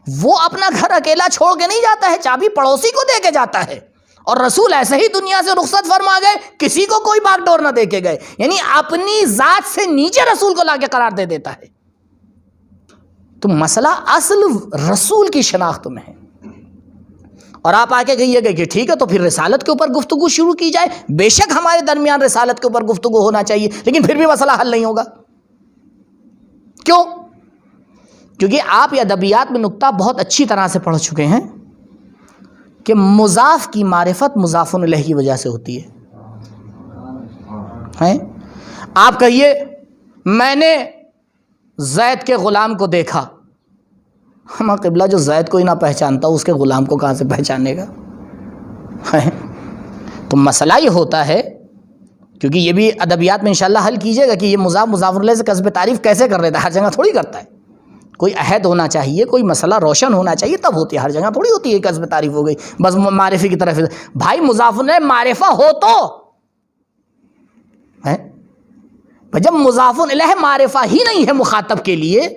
وہ اپنا گھر اکیلا چھوڑ کے نہیں جاتا ہے، چابی پڑوسی کو دے کے جاتا ہے، اور رسول ایسے ہی دنیا سے رخصت فرما گئے، کسی کو کوئی باغ ڈور نہ دے کے گئے، یعنی اپنی ذات سے نیچے رسول کو لا کے قرار دے دیتا ہے۔ تو مسئلہ اصل رسول کی شناخت میں ہے، اور آپ آ کے کہیے گا کہ ٹھیک ہے تو پھر رسالت کے اوپر گفتگو شروع کی جائے، بے شک ہمارے درمیان رسالت کے اوپر گفتگو ہونا چاہیے، لیکن پھر بھی مسئلہ حل نہیں ہوگا۔ کیوں؟ کیونکہ آپ یہ ادبیات میں نقطہ بہت اچھی طرح سے پڑھ چکے ہیں کہ مضاف کی معرفت مضاف الیہ کی وجہ سے ہوتی ہے۔ آپ کہیے میں نے زید کے غلام کو دیکھا، ہم قبلہ جو زید کو ہی نہ پہچانتا اس کے غلام کو کہاں سے پہچانے گا؟ تو مسئلہ یہ ہوتا ہے، کیونکہ یہ بھی ادبیات میں انشاءاللہ حل کیجئے گا کہ یہ مضاف الیہ سے کسب تعریف کیسے کر لیتا ہے، ہر جگہ تھوڑی کرتا ہے، کوئی عہد ہونا چاہیے، کوئی مسئلہ روشن ہونا چاہیے تب ہوتی ہے، ہر جگہ تھوڑی ہوتی ہے کسب تعریف ہو گئی بس معرفی کی طرف۔ بھائی مضاف الیہ معرفہ ہو تو جب مضاف الیہ معرفہ ہی نہیں ہے مخاطب کے لیے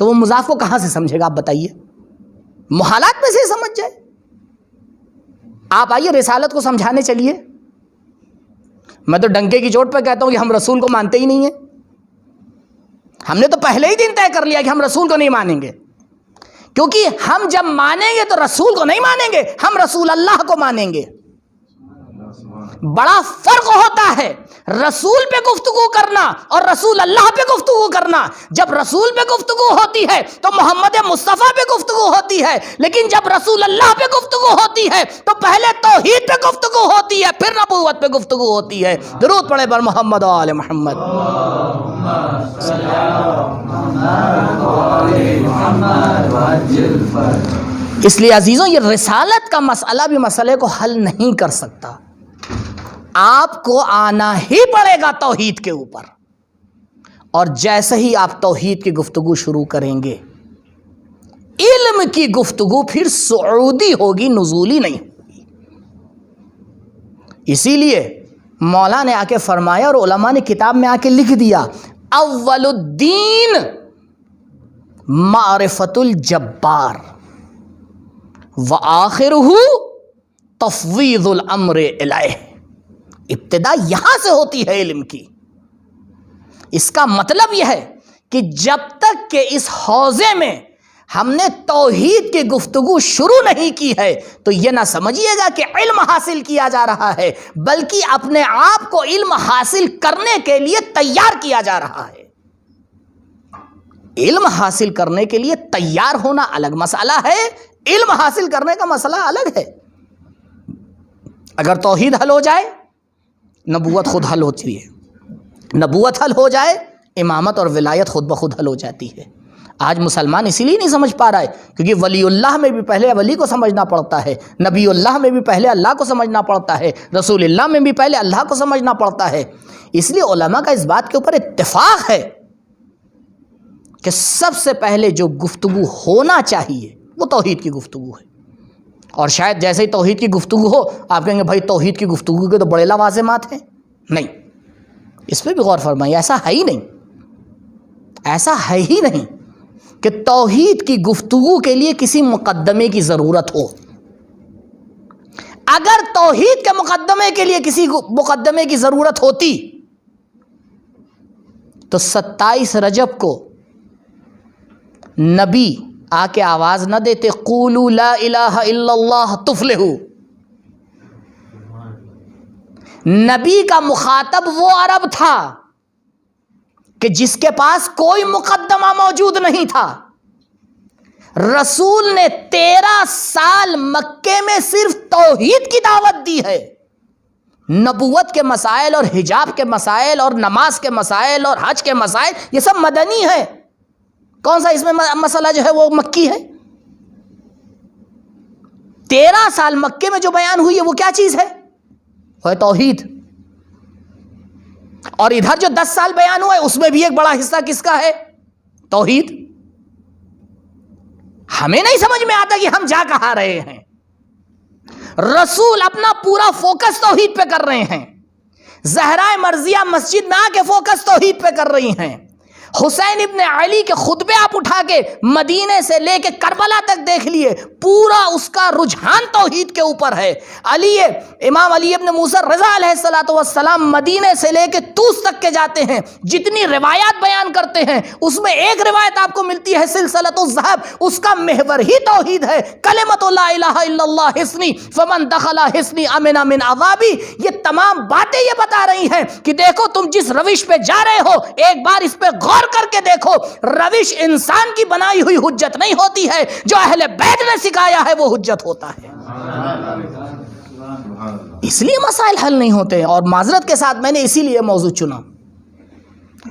تو وہ مضاف کو کہاں سے سمجھے گا؟ آپ بتائیے، محالات میں سے سمجھ جائے۔ آپ آئیے رسالت کو سمجھانے چلیے، میں تو ڈنکے کی چوٹ پہ کہتا ہوں کہ ہم رسول کو مانتے ہی نہیں ہیں، ہم نے تو پہلے ہی دن طے کر لیا کہ ہم رسول کو نہیں مانیں گے، کیونکہ ہم جب مانیں گے تو رسول کو نہیں مانیں گے، ہم رسول اللہ کو مانیں گے۔ بڑا فرق ہوتا ہے رسول پہ گفتگو کرنا اور رسول اللہ پہ گفتگو کرنا. جب رسول پہ گفتگو ہوتی ہے تو محمد مصطفیٰ پہ گفتگو ہوتی ہے، لیکن جب رسول اللہ پہ گفتگو ہوتی ہے تو پہلے توحید پہ گفتگو ہوتی ہے، پھر نبوت پہ گفتگو ہوتی ہے. درود پڑھے بر محمد و آل محمد. اس لیے عزیزوں یہ رسالت کا مسئلہ بھی مسئلے کو حل نہیں کر سکتا. آپ کو آنا ہی پڑے گا توحید کے اوپر، اور جیسے ہی آپ توحید کی گفتگو شروع کریں گے، علم کی گفتگو پھر صعودی ہوگی، نزولی نہیں ہوگی. اسی لیے مولا نے آ کے فرمایا اور علماء نے کتاب میں آ کے لکھ دیا، اول الدین معرفت الجبار وآخرہ تفویض الامر الیہ. ابتدا یہاں سے ہوتی ہے علم کی. اس کا مطلب یہ ہے کہ جب تک کہ اس حوضے میں ہم نے توحید کی گفتگو شروع نہیں کی ہے تو یہ نہ سمجھیے گا کہ علم حاصل کیا جا رہا ہے، بلکہ اپنے آپ کو علم حاصل کرنے کے لیے تیار کیا جا رہا ہے. علم حاصل کرنے کے لیے تیار ہونا الگ مسئلہ ہے، علم حاصل کرنے کا مسئلہ الگ ہے. اگر توحید حل ہو جائے نبوت خود حل ہوتی ہے، نبوت حل ہو جائے امامت اور ولایت خود بخود حل ہو جاتی ہے. آج مسلمان اسی لیے نہیں سمجھ پا رہا ہے کیونکہ ولی اللہ میں بھی پہلے ولی کو سمجھنا پڑتا ہے، نبی اللہ میں بھی پہلے اللہ کو سمجھنا پڑتا ہے، رسول اللہ میں بھی پہلے اللہ کو سمجھنا پڑتا ہے. اس لیے علماء کا اس بات کے اوپر اتفاق ہے کہ سب سے پہلے جو گفتگو ہونا چاہیے وہ توحید کی گفتگو ہے. اور شاید جیسے ہی توحید کی گفتگو ہو آپ کہیں گے بھائی توحید کی گفتگو کے تو بڑے لوازمات ہیں. نہیں، اس پہ بھی غور فرمائیے. ایسا ہے ہی نہیں، ایسا ہے ہی نہیں کہ توحید کی گفتگو کے لیے کسی مقدمے کی ضرورت ہو. اگر توحید کے مقدمے کے لیے کسی مقدمے کی ضرورت ہوتی تو 27 رجب کو نبی آ کے آواز نہ دیتے قولوا لا الہ الا اللہ تفلحوا. نبی کا مخاطب وہ عرب تھا کہ جس کے پاس کوئی مقدمہ موجود نہیں تھا. رسول نے 13 سال مکے میں صرف توحید کی دعوت دی ہے. نبوت کے مسائل اور حجاب کے مسائل اور نماز کے مسائل اور حج کے مسائل یہ سب مدنی ہے. کون سا اس میں مسئلہ جو ہے وہ مکی ہے؟ 13 سال مکے میں جو بیان ہوئی ہے وہ کیا چیز ہے؟ وہ توحید. اور ادھر جو 10 سال بیان ہوا ہے اس میں بھی ایک بڑا حصہ کس کا ہے؟ توحید. ہمیں نہیں سمجھ میں آتا کہ ہم جا کہاں رہے ہیں. رسول اپنا پورا فوکس توحید پہ کر رہے ہیں. زہرائے مرضیہ مسجد میں آ کے فوکس توحید پہ کر رہی ہیں. حسین ابن علی کے خطبے آپ اٹھا کے مدینے سے لے کے کربلا تک دیکھ لیے، پورا اس کا رجحان توحید کے اوپر ہے. امام علی ابن موسیٰ رضا علیہ السلام مدینے سے لے کے طوس تک کے جاتے ہیں، جتنی روایات بیان کرتے ہیں اس میں ایک روایت آپ کو ملتی ہے سلسلۃ الذہب، اس کا محور ہی توحید ہے. کلمۃ لا الہ الا اللہ حصنی فمن دخل حصنی امن من عذابی. یہ تمام باتیں یہ بتا رہی ہیں کہ دیکھو تم جس روش پہ جا رہے ہو ایک بار اس پہ غور کر کے دیکھو. روش انسان کی بنائی ہوئی حجت نہیں ہوتی ہے، جو اہل بیت نے سکھایا ہے وہ حجت ہوتا ہے. اس لیے مسائل حل نہیں ہوتے. اور معذرت کے ساتھ میں نے اسی لیے موضوع چنا.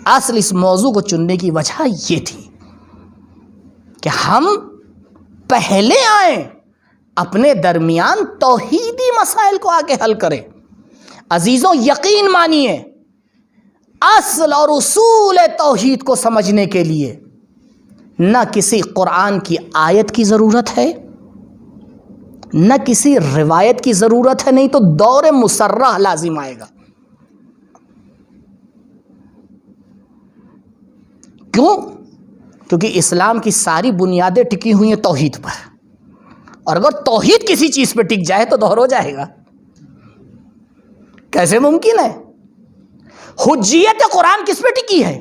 اصل اس موضوع کو چننے کی وجہ یہ تھی کہ ہم پہلے آئیں، اپنے درمیان توحیدی مسائل کو آ کے حل کریں. عزیزوں یقین مانیے اصل اور اصول توحید کو سمجھنے کے لیے نہ کسی قرآن کی آیت کی ضرورت ہے، نہ کسی روایت کی ضرورت ہے، نہیں تو دور مسرح لازم آئے گا. کیوں؟ کیونکہ اسلام کی ساری بنیادیں ٹکی ہوئی ہیں توحید پر، اور اگر توحید کسی چیز پہ ٹک جائے تو دور ہو جائے گا. کیسے ممکن ہے؟ حجیت قرآن کس پہ ٹکی ہے؟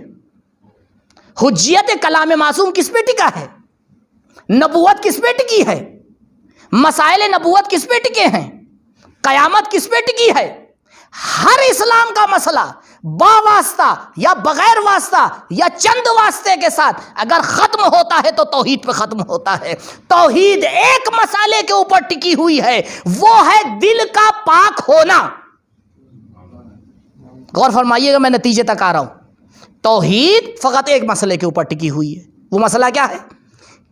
حجیت کلام معصوم کس پہ ٹکا ہے؟ نبوت کس پہ ٹکی ہے؟ مسائل نبوت کس پہ ٹکے ہیں؟ قیامت کس پہ ٹکی ہے؟ ہر اسلام کا مسئلہ باواسطہ یا بغیر واسطہ یا چند واسطے کے ساتھ اگر ختم ہوتا ہے تو توحید پہ ختم ہوتا ہے. توحید ایک مسئلے کے اوپر ٹکی ہوئی ہے، وہ ہے دل کا پاک ہونا. غور فرمائیے گا، میں نتیجے تک آ رہا ہوں. توحید فقط ایک مسئلے کے اوپر ٹکی ہوئی ہے. وہ مسئلہ کیا ہے؟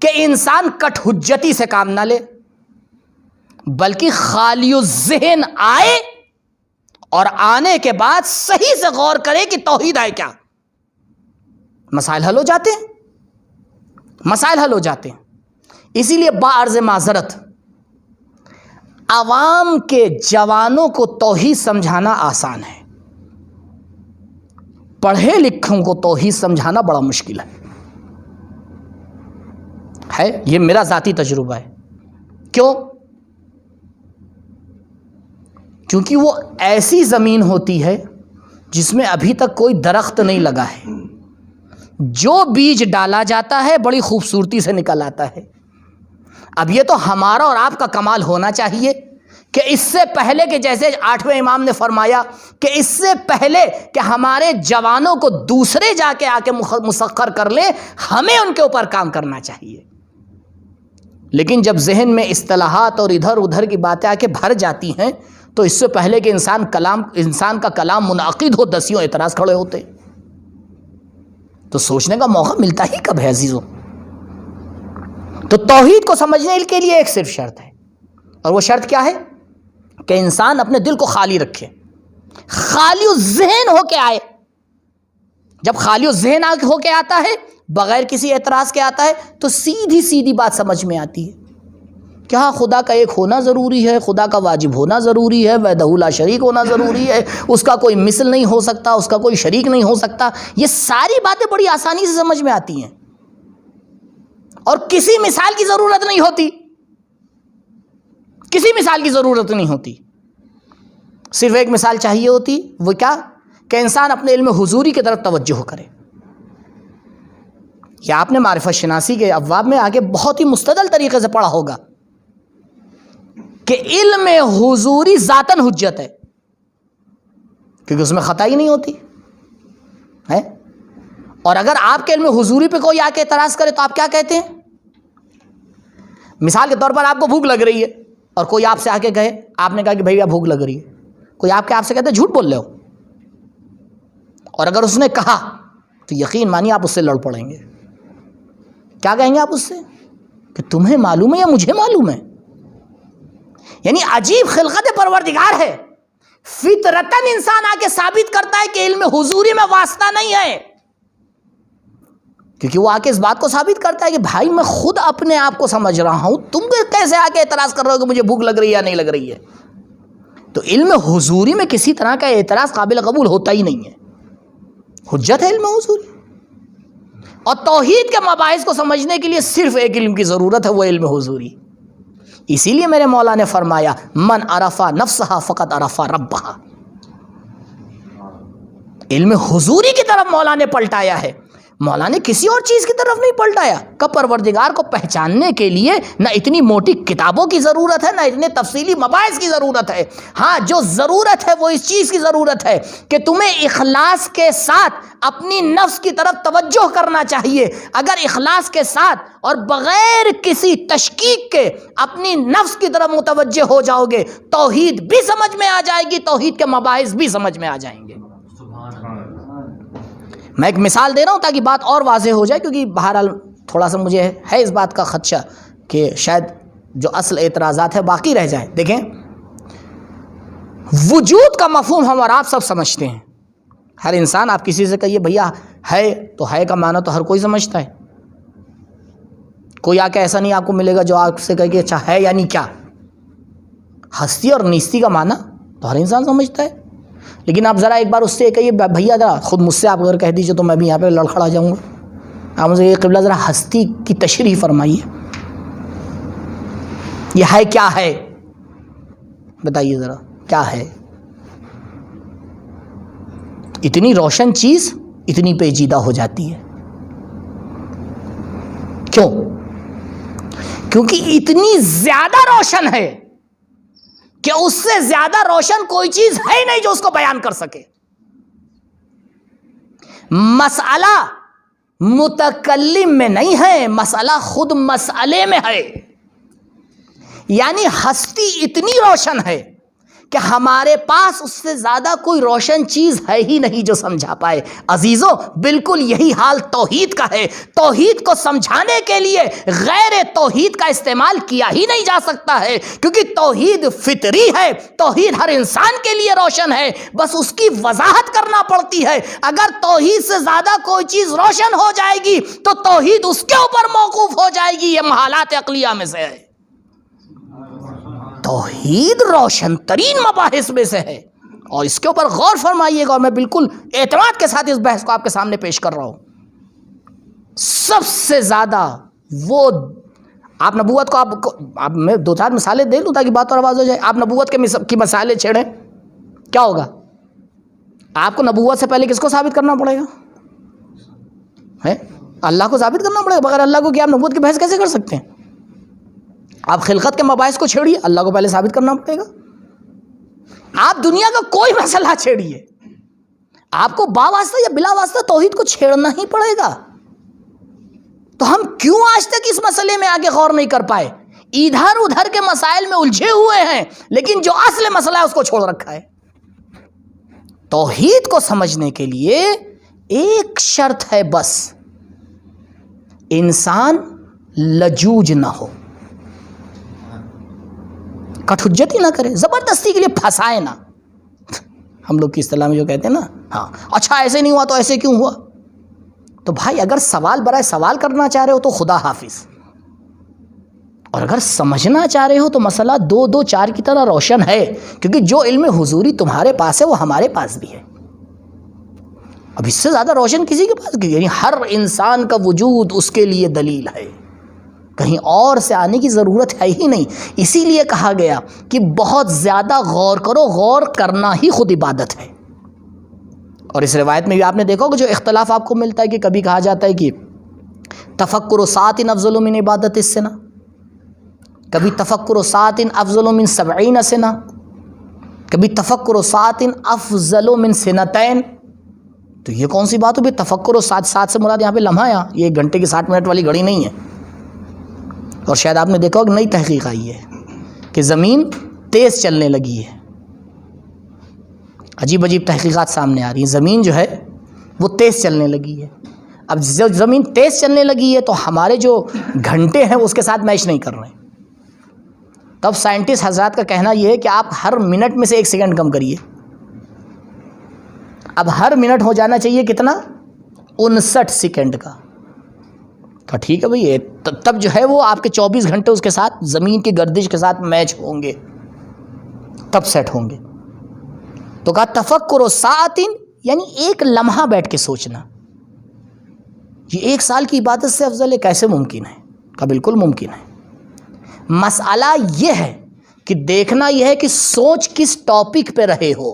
کہ انسان کٹ حجتی سے کام نہ لے، بلکہ خالی الذہن آئے اور آنے کے بعد صحیح سے غور کرے کہ توحید ہے کیا. مسائل حل ہو جاتے ہیں، مسائل حل ہو جاتے ہیں. اسی لیے بعرض معذرت عوام کے جوانوں کو توحید سمجھانا آسان ہے، پڑھے لکھوں کو توحید سمجھانا بڑا مشکل ہے. یہ میرا ذاتی تجربہ ہے. کیوں؟ کیونکہ وہ ایسی زمین ہوتی ہے جس میں ابھی تک کوئی درخت نہیں لگا ہے. جو بیج ڈالا جاتا ہے بڑی خوبصورتی سے نکل آتا ہے. اب یہ تو ہمارا اور آپ کا کمال ہونا چاہیے کہ اس سے پہلے کہ جیسے 8ویں امام نے فرمایا کہ اس سے پہلے کہ ہمارے جوانوں کو دوسرے جا کے مسخر کر لیں، ہمیں ان کے اوپر کام کرنا چاہیے. لیکن جب ذہن میں اصطلاحات اور ادھر ادھر کی باتیں آ کے بھر جاتی ہیں تو اس سے پہلے کہ انسان کا کلام منعقد ہو، دسیوں اعتراض کھڑے ہوتے. تو سوچنے کا موقع ملتا ہی کب ہے عزیزوں؟ تو توحید کو سمجھنے کے لیے ایک صرف شرط ہے، اور وہ شرط کیا ہے؟ کہ انسان اپنے دل کو خالی رکھے، خالی الذہن ہو کے آئے. جب خالی الذہن ہو کے آتا ہے، بغیر کسی اعتراض کے آتا ہے، تو سیدھی سیدھی بات سمجھ میں آتی ہے کہ ہاں خدا کا ایک ہونا ضروری ہے، خدا کا واجب ہونا ضروری ہے، وحدہ لا شریک ہونا ضروری ہے، اس کا کوئی مثل نہیں ہو سکتا، اس کا کوئی شریک نہیں ہو سکتا. یہ ساری باتیں بڑی آسانی سے سمجھ میں آتی ہیں اور کسی مثال کی ضرورت نہیں ہوتی، کسی مثال کی ضرورت نہیں ہوتی. صرف ایک مثال چاہیے ہوتی، وہ کیا؟ کہ انسان اپنے علم حضوری کی طرف توجہ کرے. یا آپ نے معرفت شناسی کے ابواب میں آگے بہت ہی مستدل طریقے سے پڑھا ہوگا کہ علم حضوری ذاتاً حجت ہے، کیونکہ اس میں خطا ہی نہیں ہوتی ہے. اور اگر آپ کے علم حضوری پہ کوئی آ کے اعتراض کرے تو آپ کیا کہتے ہیں؟ مثال کے طور پر آپ کو بھوک لگ رہی ہے اور کوئی آپ سے آ کے کہے، آپ نے کہا کہ بھائی بھوک لگ رہی ہے، کوئی آپ سے کہتے ہیں جھوٹ بول رہے ہو، اور اگر اس نے کہا تو یقین مانیے آپ اس سے لڑ پڑیں گے. کیا کہیں گے آپ اس سے؟ کہ تمہیں معلوم ہے یا مجھے معلوم ہے؟ یعنی عجیب خلقت پروردگار ہے. فطرتاً انسان آ کے ثابت کرتا ہے کہ علم حضوری میں واسطہ نہیں ہے، کیونکہ وہ آ کے اس بات کو ثابت کرتا ہے کہ بھائی میں خود اپنے آپ کو سمجھ رہا ہوں، تم کیسے آ کے اعتراض کر رہے ہو کہ مجھے بھوک لگ رہی ہے یا نہیں لگ رہی ہے. تو علم حضوری میں کسی طرح کا اعتراض قابل قبول ہوتا ہی نہیں ہے، حجت ہے علم حضوری. اور توحید کے مباحث کو سمجھنے کے لیے صرف ایک علم کی ضرورت ہے، وہ علم حضوری. اسی لیے میرے مولا نے فرمایا من عرف نفسہ فقط عرف ربہ. علم حضوری کی طرف مولا نے پلٹایا ہے، مولا نے کسی اور چیز کی طرف نہیں پلٹایا. کہ پروردگار کو پہچاننے کے لیے نہ اتنی موٹی کتابوں کی ضرورت ہے، نہ اتنے تفصیلی مباحث کی ضرورت ہے. ہاں جو ضرورت ہے وہ اس چیز کی ضرورت ہے کہ تمہیں اخلاص کے ساتھ اپنی نفس کی طرف توجہ کرنا چاہیے. اگر اخلاص کے ساتھ اور بغیر کسی تشکیک کے اپنی نفس کی طرف متوجہ ہو جاؤ گے، توحید بھی سمجھ میں آ جائے گی، توحید کے مباحث بھی سمجھ میں آ جائیں گے. میں ایک مثال دے رہا ہوں تاکہ بات اور واضح ہو جائے، کیونکہ بہرحال تھوڑا سا مجھے ہے اس بات کا خدشہ کہ شاید جو اصل اعتراضات ہے باقی رہ جائیں. دیکھیں، وجود کا مفہوم ہم اور آپ سب سمجھتے ہیں. ہر انسان، آپ کسی سے کہیے بھیا ہے، تو ہے کا معنی تو ہر کوئی سمجھتا ہے. کوئی آ کے ایسا نہیں آپ کو ملے گا جو آپ سے کہے کہ اچھا ہے یعنی کیا. ہستی اور نیستی کا معنی تو ہر انسان سمجھتا ہے. لیکن آپ ذرا ایک بار اس سے کہیے بھیا ذرا خود مجھ سے آپ اگر کہہ دیجیے تو میں بھی یہاں پہ لڑکھڑا جاؤں گا. آپ مجھے یہ قبلہ ذرا ہستی کی تشریح فرمائیے، یہ ہے کیا ہے، بتائیے ذرا کیا ہے. اتنی روشن چیز اتنی پیچیدہ ہو جاتی ہے. کیوں؟ کیونکہ اتنی زیادہ روشن ہے کہ اس سے زیادہ روشن کوئی چیز ہے ہی نہیں جو اس کو بیان کر سکے. مسئلہ متکلم میں نہیں ہے، مسئلہ خود مسئلے میں ہے. یعنی ہستی اتنی روشن ہے کہ ہمارے پاس اس سے زیادہ کوئی روشن چیز ہے ہی نہیں جو سمجھا پائے. عزیزوں، بالکل یہی حال توحید کا ہے. توحید کو سمجھانے کے لیے غیر توحید کا استعمال کیا ہی نہیں جا سکتا ہے، کیونکہ توحید فطری ہے، توحید ہر انسان کے لیے روشن ہے، بس اس کی وضاحت کرنا پڑتی ہے. اگر توحید سے زیادہ کوئی چیز روشن ہو جائے گی تو توحید اس کے اوپر موقوف ہو جائے گی. یہ محالات عقلیہ میں سے ہے. توحید روشن ترین مباحث میں سے ہے، اور اس کے اوپر غور فرمائیے گا، اور میں بالکل اعتماد کے ساتھ اس بحث کو آپ کے سامنے پیش کر رہا ہوں. سب سے زیادہ وہ آپ نبوت کو میں دو چار مثالیں دے لوں تاکہ بات اور آواز ہو جائے. آپ نبوت کی مثالیں چھیڑیں، کیا ہوگا؟ آپ کو نبوت سے پہلے کس کو ثابت کرنا پڑے گا؟ ہے اللہ کو ثابت کرنا پڑے گا. بغیر اللہ کو کیا آپ نبوت کی بحث کیسے کر سکتے ہیں؟ آپ خلقت کے مباحث کو چھیڑیے، اللہ کو پہلے ثابت کرنا پڑے گا. آپ دنیا کا کوئی مسئلہ چھیڑیے، آپ کو با واسطہ یا بلا واسطہ توحید کو چھیڑنا ہی پڑے گا. تو ہم کیوں آج تک اس مسئلے میں آگے غور نہیں کر پائے؟ ادھر ادھر کے مسائل میں الجھے ہوئے ہیں، لیکن جو اصل مسئلہ ہے اس کو چھوڑ رکھا ہے. توحید کو سمجھنے کے لیے ایک شرط ہے بس، انسان لجوج نہ ہو، کٹ حجتی نہ کرے، زبردستی کے لیے پھنسائے نہ. ہم لوگ کی اصطلاح میں جو کہتے ہیں نا، ہاں اچھا ایسے نہیں ہوا تو ایسے کیوں ہوا؟ تو بھائی اگر سوال برائے سوال کرنا چاہ رہے ہو تو خدا حافظ، اور اگر سمجھنا چاہ رہے ہو تو مسئلہ 2 2 4 کی طرح روشن ہے، کیونکہ جو علم حضوری تمہارے پاس ہے وہ ہمارے پاس بھی ہے. اب اس سے زیادہ روشن کسی کے پاس، یعنی ہر انسان کا وجود اس کے لیے دلیل ہے، کہیں اور سے آنے کی ضرورت ہے ہی نہیں. اسی لیے کہا گیا کہ بہت زیادہ غور کرو، غور کرنا ہی خود عبادت ہے. اور اس روایت میں بھی آپ نے دیکھا کہ جو اختلاف آپ کو ملتا ہے کہ کبھی کہا جاتا ہے کہ تفکر ساعۃ افضل من عبادت السنہ، کبھی تفکر ساعۃ افضل من 70 سنہ، کبھی تفکر ساعۃ افضل من سنتین. تو یہ کون سی بات ہو؟ تفکر ساعت سے مراد یہاں پہ لمحہ، یہ 1 گھنٹے کی 60 منٹ والی گھڑی نہیں ہے. اور شاید آپ نے دیکھا کہ نئی تحقیق آئی ہے کہ زمین تیز چلنے لگی ہے. عجیب عجیب تحقیقات سامنے آ رہی ہیں. زمین جو ہے وہ تیز چلنے لگی ہے. اب جب زمین تیز چلنے لگی ہے تو ہمارے جو گھنٹے ہیں اس کے ساتھ میچ نہیں کر رہے ہیں. تب سائنٹسٹ حضرات کا کہنا یہ ہے کہ آپ ہر منٹ میں سے 1 سیکنڈ کم کریے. اب ہر منٹ ہو جانا چاہیے کتنا؟ 59 سیکنڈ کا. تو ٹھیک ہے بھئی، تب جو ہے وہ آپ کے 24 گھنٹے اس کے ساتھ زمین کی گردش کے ساتھ میچ ہوں گے، تب سیٹ ہوں گے. تو کہا تفکر ساعۃ، یعنی 1 لمحہ بیٹھ کے سوچنا، یہ 1 سال کی عبادت سے افضل ہے. کیسے ممکن ہے؟ کہا بالکل ممکن ہے. مسئلہ یہ ہے کہ دیکھنا یہ ہے کہ سوچ کس ٹاپک پہ رہے ہو.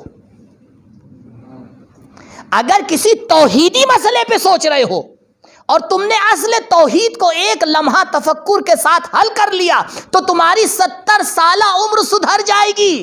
اگر کسی توحیدی مسئلے پہ سوچ رہے ہو اور تم نے اصل توحید کو 1 لمحہ تفکر کے ساتھ حل کر لیا تو تمہاری 70 سالہ عمر سدھر جائے گی.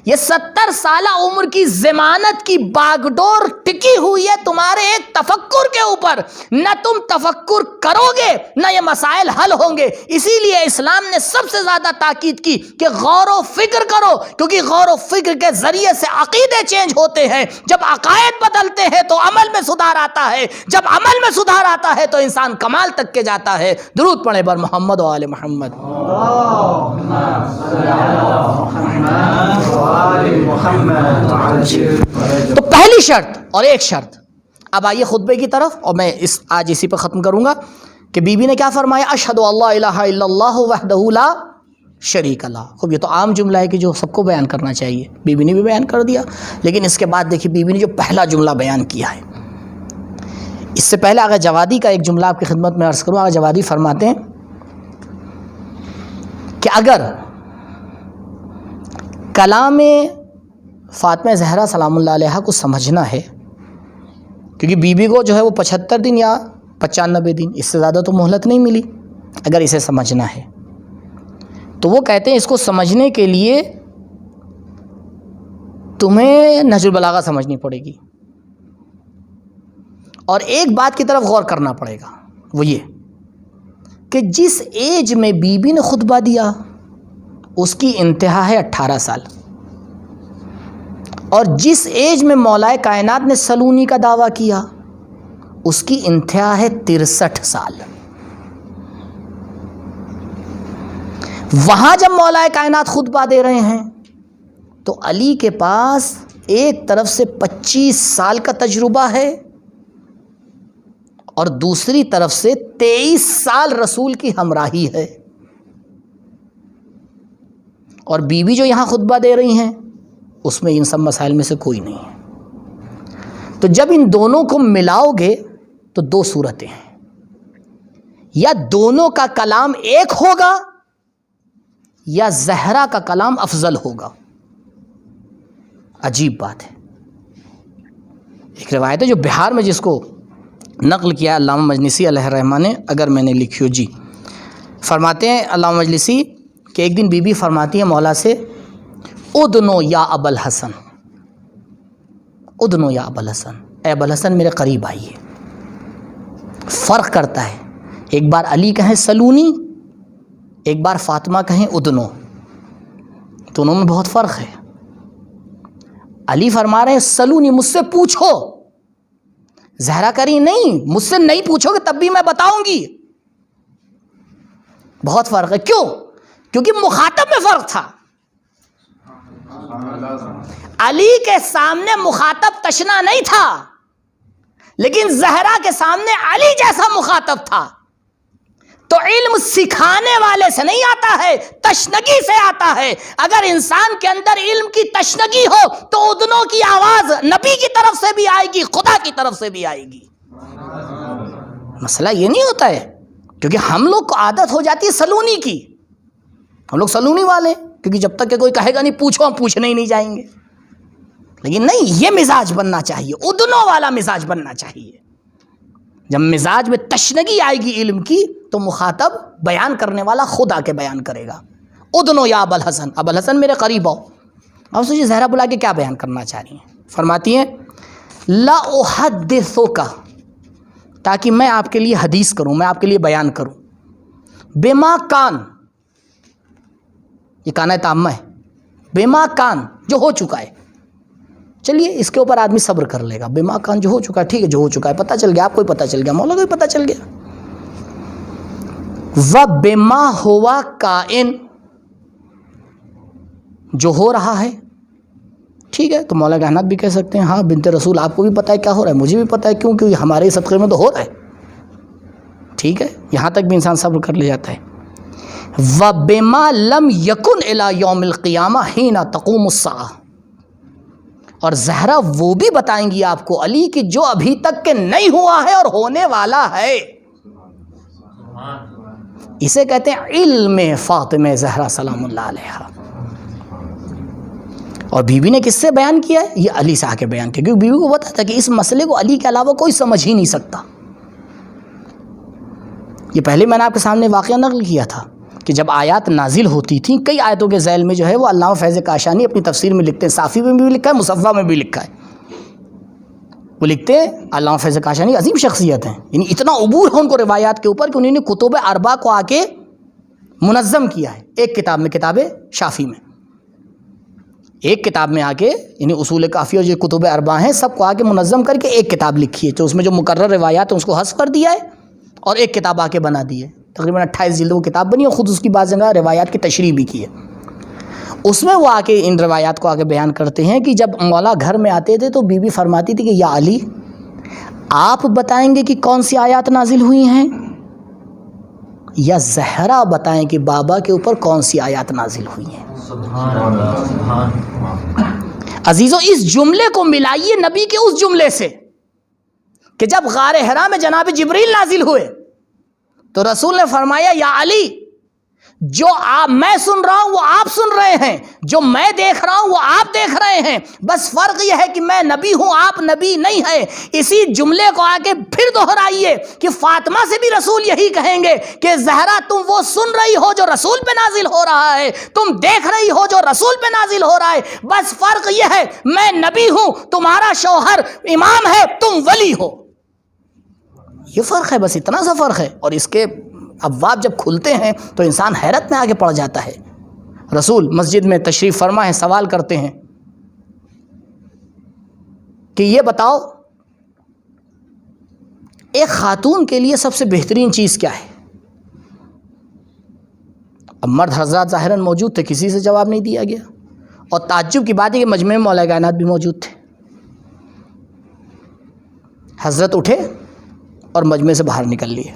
یہ 70 سالہ عمر کی ضمانت کی باگڈور ٹکی ہوئی ہے تمہارے ایک تفکر کے اوپر. نہ تم تفکر کرو گے نہ یہ مسائل حل ہوں گے. اسی لیے اسلام نے سب سے زیادہ تاکید کی کہ غور و فکر کرو، کیونکہ غور و فکر کے ذریعے سے عقیدے چینج ہوتے ہیں. جب عقائد بدلتے ہیں تو عمل میں سدھار آتا ہے، جب عمل میں سدھار آتا ہے تو انسان کمال تک کے جاتا ہے. درود پڑھیں بر محمد و آل محمد. تو پہلی شرط اور ایک شرط. اب آئیے خطبے کی طرف، اور میں آج اسی پہ ختم کروں گا کہ بی بی نے کیا فرمایا؟ اشہد اللہ الہ الا اللہ وحدہ لا شریک لہ. خوب یہ تو عام جملہ ہے کہ جو سب کو بیان کرنا چاہیے، بی بی نے بھی بیان کر دیا. لیکن اس کے بعد دیکھیے بی بی نے جو پہلا جملہ بیان کیا ہے. اس سے پہلے آغا جوادی کا ایک جملہ آپ کی خدمت میں عرض کروں. آغا جوادی فرماتے ہیں کہ اگر کلام فاطمہ زہرا سلام اللہ علیہا کو سمجھنا ہے، کیونکہ بی بی کو جو ہے وہ 75 دن یا 95 دن، اس سے زیادہ تو مہلت نہیں ملی، اگر اسے سمجھنا ہے تو وہ کہتے ہیں اس کو سمجھنے کے لیے تمہیں نہج البلاغہ سمجھنی پڑے گی، اور ایک بات کی طرف غور کرنا پڑے گا، وہ یہ کہ جس ایج میں بی بی نے خطبہ دیا اس کی انتہا ہے 18 سال، اور جس ایج میں مولا کائنات نے سلونی کا دعویٰ کیا اس کی انتہا ہے 63 سال۔ وہاں جب مولا کائنات خطبہ دے رہے ہیں تو علی کے پاس ایک طرف سے 25 سال کا تجربہ ہے اور دوسری طرف سے 23 سال رسول کی ہمراہی ہے، اور بیوی جو یہاں خطبہ دے رہی ہیں اس میں ان سب مسائل میں سے کوئی نہیں ہے۔ تو جب ان دونوں کو ملاؤ گے تو دو صورتیں ہیں، یا دونوں کا کلام ایک ہوگا یا زہرا کا کلام افضل ہوگا۔ عجیب بات ہے۔ ایک روایت ہے جو بہار میں جس کو نقل کیا علامہ مجلسی علیہ الرحمہ نے، اگر میں نے لکھی ہو جی، فرماتے ہیں علامہ مجلسی کہ ایک دن بی بی فرماتی ہے مولا سے، ادنو یا ابو الحسن، ادنو یا ابو الحسن، اے ابو الحسن میرے قریب آئیے۔ فرق کرتا ہے، ایک بار علی کہیں سلونی، ایک بار فاطمہ کہیں ادنو، دونوں میں بہت فرق ہے۔ علی فرما رہے ہیں سلونی، مجھ سے پوچھو، زہرا کری نہیں، مجھ سے نہیں پوچھو گے تب بھی میں بتاؤں گی۔ بہت فرق ہے، کیوں؟ کیونکہ مخاطب میں فرق تھا۔ علی کے سامنے مخاطب تشنا نہیں تھا، لیکن زہرا کے سامنے علی جیسا مخاطب تھا۔ تو علم سکھانے والے سے نہیں آتا ہے، تشنگی سے آتا ہے۔ اگر انسان کے اندر علم کی تشنگی ہو تو ادنوں کی آواز نبی کی طرف سے بھی آئے گی، خدا کی طرف سے بھی آئے گی۔ مسئلہ یہ نہیں ہوتا ہے، کیونکہ ہم لوگ کو عادت ہو جاتی ہے سلونی کی، ہم لوگ سلونی والے، کیونکہ جب تک کہ کوئی کہے گا نہیں پوچھو، ہم پوچھنے ہی نہیں جائیں گے۔ لیکن نہیں، یہ مزاج بننا چاہیے، ادنوں والا مزاج بننا چاہیے۔ جب مزاج میں تشنگی آئے گی علم کی تو مخاطب بیان کرنے والا خود آ کے بیان کرے گا۔ ادنو یا ابو الحسن، ابو الحسن میرے قریب آؤ۔ اب سوچیے زہرا بلا کے کیا بیان کرنا چاہ رہی ہیں؟ فرماتی ہیں لا احدثک، تاکہ میں آپ کے لیے حدیث کروں، میں آپ کے لیے بیان کروں، بما کان، یہ کانا تامہ ہے، بما کان جو ہو چکا ہے۔ چلیے اس کے اوپر آدمی صبر کر لے گا، بما کان جو ہو چکا ہے، ٹھیک ہے جو ہو چکا ہے، پتہ چل گیا، آپ کو بھی پتہ چل گیا، مولا کو بھی پتہ چل گیا۔ وَبِمَا ہوا کائن، جو ہو رہا ہے، ٹھیک ہے۔ تو مولا کائنات بھی کہہ سکتے ہیں ہاں بنت رسول آپ کو بھی پتہ ہے کیا ہو رہا ہے، مجھے بھی پتہ ہے، کیوں؟ کیونکہ ہمارے صدقے میں تو ہو رہا ہے، ٹھیک ہے۔ یہاں تک بھی انسان صبر کر لے جاتا ہے۔ وَبِمَا لَمْ يَكُنْ إِلَى يَوْمِ الْقِيَامَةِ حِينَ تَقُومُ السَّاعَةُ، اور زہرا وہ بھی بتائیں گی آپ کو علی کہ جو ابھی تک کہ نہیں ہوا ہے اور ہونے والا ہے۔ اسے کہتے ہیں علم فاطمہ زہرا سلام اللہ علیہا۔ اور بی بی نے کس سے بیان کیا ہے؟ یہ علی سے آ کے بیان کیا، کیونکہ بی بی کو پتا تھا کہ اس مسئلے کو علی کے علاوہ کوئی سمجھ ہی نہیں سکتا۔ یہ پہلے میں نے آپ کے سامنے واقعہ نقل کیا تھا کہ جب آیات نازل ہوتی تھیں، کئی آیتوں کے ذیل میں جو ہے وہ علامہ فیض کاشانی اپنی تفسیر میں لکھتے ہیں، صافی میں بھی لکھا ہے، مصفہ میں بھی لکھا ہے۔ وہ لکھتے ہیں علامہ فیض کاشانی عظیم شخصیت ہیں، یعنی اتنا عبور ہے ان کو روایات کے اوپر کہ انہوں نے کتب اربع کو آ کے منظم کیا ہے ایک کتاب میں، کتاب شافی میں، ایک کتاب میں آ کے، یعنی اصول کافی اور جو کتب اربع ہیں سب کو آ کے منظم کر کے ایک کتاب لکھی ہے، تو اس میں جو مکرر روایات ہیں اس کو حذف کر دیا ہے اور ایک کتاب آ کے بنا دی ہے۔ تقریباً 28 جلد وہ کتاب بنی اور خود اس کی بعض جگہ روایات کی تشریح بھی کی ہے۔ اس میں وہ آ کے ان روایات کو آگے بیان کرتے ہیں کہ جب مولا گھر میں آتے تھے تو بی بی فرماتی تھی کہ یا علی آپ بتائیں گے کہ کون سی آیات نازل ہوئی ہیں، یا زہرا بتائیں کہ بابا کے اوپر کون سی آیات نازل ہوئی ہیں۔ عزیزو اس جملے کو ملائیے نبی کے اس جملے سے کہ جب غار حرا میں جناب جبریل نازل ہوئے تو رسول نے فرمایا یا علی جو میں سن رہا ہوں وہ آپ سن رہے ہیں، جو میں دیکھ رہا ہوں وہ آپ دیکھ رہے ہیں، بس فرق یہ ہے کہ میں نبی ہوں، آپ نبی نہیں ہیں۔ اسی جملے کو آگے پھر دہرائیے کہ فاطمہ سے بھی رسول یہی کہیں گے کہ زہرا تم وہ سن رہی ہو جو رسول پہ نازل ہو رہا ہے، تم دیکھ رہی ہو جو رسول پہ نازل ہو رہا ہے، بس فرق یہ ہے میں نبی ہوں، تمہارا شوہر امام ہے، تم ولی ہو۔ یہ فرق ہے، بس اتنا سا فرق ہے، اور اس کے ابواب جب کھلتے ہیں تو انسان حیرت میں آگے پڑ جاتا ہے۔ رسول مسجد میں تشریف فرما ہے، سوال کرتے ہیں کہ یہ بتاؤ ایک خاتون کے لیے سب سے بہترین چیز کیا ہے؟ اب مرد حضرات ظاہراً موجود تھے، کسی سے جواب نہیں دیا گیا، اور تعجب کی بات ہے کہ مجمع میں مولا کائنات بھی موجود تھے۔ حضرت اٹھے اور مجمع سے باہر نکل لیے،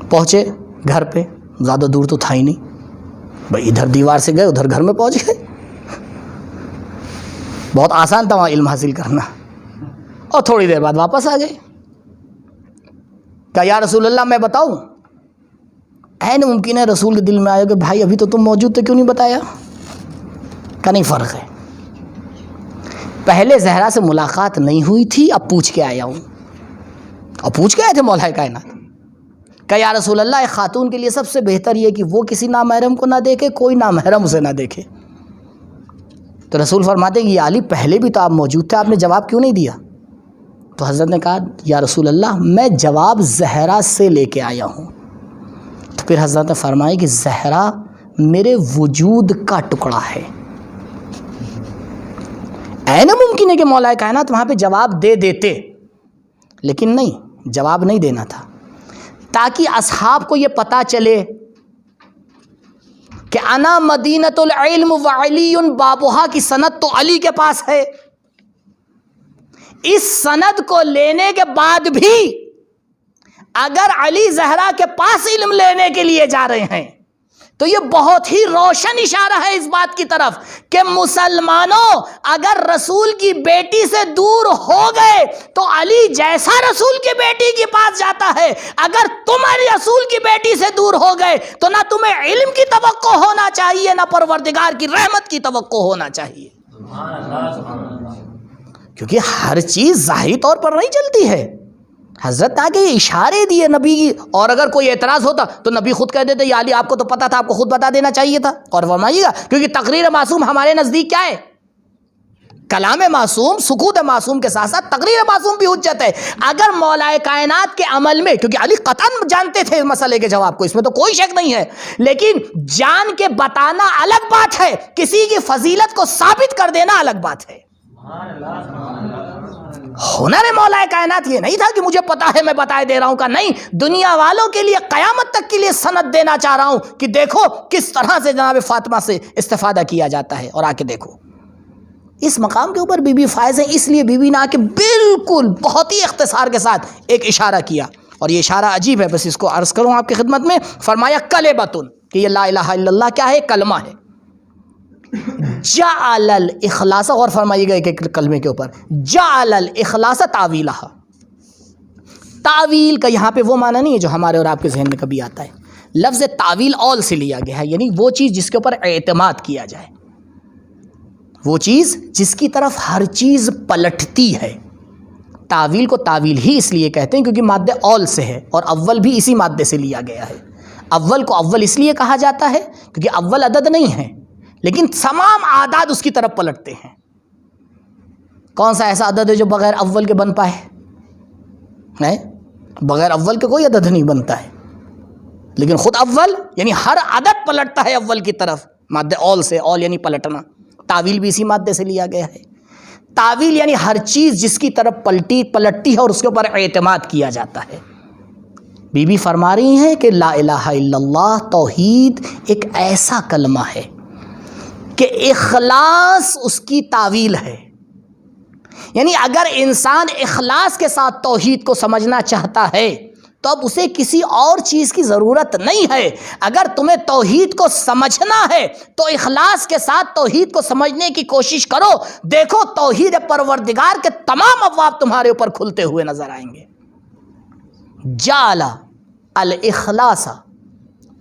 پہنچے گھر پہ، زیادہ دور تو تھا ہی نہیں بھائی، ادھر دیوار سے گئے ادھر گھر میں پہنچ گئے، بہت آسان تھا وہاں علم حاصل کرنا، اور تھوڑی دیر بعد واپس آ گئے۔ کہا یا رسول اللہ میں بتاؤں؟ عین ممکن ہے رسول کے دل میں آیا کہ بھائی ابھی تو تم موجود تھے، کیوں نہیں بتایا؟ کہ نہیں فرق ہے، پہلے زہرا سے ملاقات نہیں ہوئی تھی، اب پوچھ کے آیا ہوں، اور پوچھ کے آئے تھے مولا کائنات۔ کہ یا رسول اللہ ایک خاتون کے لیے سب سے بہتر یہ کہ وہ کسی نامحرم کو نہ دیکھے، کوئی نامحرم اسے نہ دیکھے۔ تو رسول فرماتے ہیں کہ یا علی پہلے بھی تو آپ موجود تھے، آپ نے جواب کیوں نہیں دیا؟ تو حضرت نے کہا یا رسول اللہ میں جواب زہرا سے لے کے آیا ہوں۔ تو پھر حضرت نے فرمایا کہ زہرا میرے وجود کا ٹکڑا ہے۔ عین ممکن ہے کہ مولا کائنات وہاں پہ جواب دے دیتے، لیکن نہیں، جواب نہیں دینا تھا، تاکہ اصحاب کو یہ پتہ چلے کہ انا مدینۃ العلم وعلی بابھا کی سند تو علی کے پاس ہے۔ اس سند کو لینے کے بعد بھی اگر علی زہرا کے پاس علم لینے کے لیے جا رہے ہیں تو یہ بہت ہی روشن اشارہ ہے اس بات کی طرف کہ مسلمانوں اگر رسول کی بیٹی سے دور ہو گئے تو علی جیسا رسول کی بیٹی کے پاس جاتا ہے، اگر تم رسول کی بیٹی سے دور ہو گئے تو نہ تمہیں علم کی توقع ہونا چاہیے، نہ پروردگار کی رحمت کی توقع ہونا چاہیے، کیونکہ ہر چیز ظاہری طور پر نہیں چلتی ہے۔ حضرت آگے یہ اشارے دیے نبی کی، اور اگر کوئی اعتراض ہوتا تو نبی خود کہہ دیتے یا علی آپ کو تو پتا تھا، آپ کو خود بتا دینا چاہیے تھا۔ اور فرمائیے گا کیونکہ تقریر معصوم ہمارے نزدیک کیا ہے؟ کلام معصوم، سکوت معصوم کے ساتھ ساتھ تقریر معصوم بھی حجت ہے۔ اگر مولا کائنات کے عمل میں، کیونکہ علی قطعاً جانتے تھے مسئلے کے جواب کو، اس میں تو کوئی شک نہیں ہے، لیکن جان کے بتانا الگ بات ہے، کسی کی فضیلت کو ثابت کر دینا الگ بات ہے۔ ہنر مولا کائنات یہ نہیں تھا کہ مجھے پتا ہے میں بتائے دے رہا ہوں، کا نہیں، دنیا والوں کے لیے قیامت تک کے لیے سند دینا چاہ رہا ہوں کہ دیکھو کس طرح سے جناب فاطمہ سے استفادہ کیا جاتا ہے، اور آ کے دیکھو اس مقام کے اوپر بی بی فائز ہیں، اس لیے بی بی نے آ کے بالکل بہت ہی اختصار کے ساتھ ایک اشارہ کیا، اور یہ اشارہ عجیب ہے، بس اس کو عرض کروں آپ کی خدمت میں۔ فرمایا کلمۃ، کہ یہ لا الہ الا اللہ کیا ہے؟ کلمہ ہے۔ جعل الاخلاص، اور فرمائیے گا ایک کلمے کے اوپر، جعل الاخلاص تعویلہ، تعویل کا یہاں پہ وہ معنی نہیں ہے جو ہمارے اور آپ کے ذہن میں کبھی آتا ہے، لفظ تعویل اول سے لیا گیا ہے، یعنی وہ چیز جس کے اوپر اعتماد کیا جائے، وہ چیز جس کی طرف ہر چیز پلٹتی ہے۔ تعویل کو تعویل ہی اس لیے کہتے ہیں کیونکہ مادہ اول سے ہے، اور اول بھی اسی مادے سے لیا گیا ہے۔ اول کو اول اس لیے کہا جاتا ہے کیونکہ اول عدد نہیں ہے، لیکن تمام اعداد اس کی طرف پلٹتے ہیں۔ کون سا ایسا عدد ہے جو بغیر اول کے بن پائے؟ نہیں، بغیر اول کے کوئی عدد نہیں بنتا ہے، لیکن خود اول یعنی ہر عدد پلٹتا ہے اول کی طرف، مادہ اول سے، اول یعنی پلٹنا۔ تعویل بھی اسی مادے سے لیا گیا ہے۔ تعویل یعنی ہر چیز جس کی طرف پلٹتی ہے اور اس کے اوپر اعتماد کیا جاتا ہے۔ بی بی فرما رہی ہیں کہ لا الہ الا اللہ توحید ایک ایسا کلمہ ہے کہ اخلاص اس کی تعویل ہے، یعنی اگر انسان اخلاص کے ساتھ توحید کو سمجھنا چاہتا ہے تو اب اسے کسی اور چیز کی ضرورت نہیں ہے۔ اگر تمہیں توحید کو سمجھنا ہے تو اخلاص کے ساتھ توحید کو سمجھنے کی کوشش کرو، دیکھو توحید پروردگار کے تمام ابواب تمہارے اوپر کھلتے ہوئے نظر آئیں گے۔ جعل الاخلاص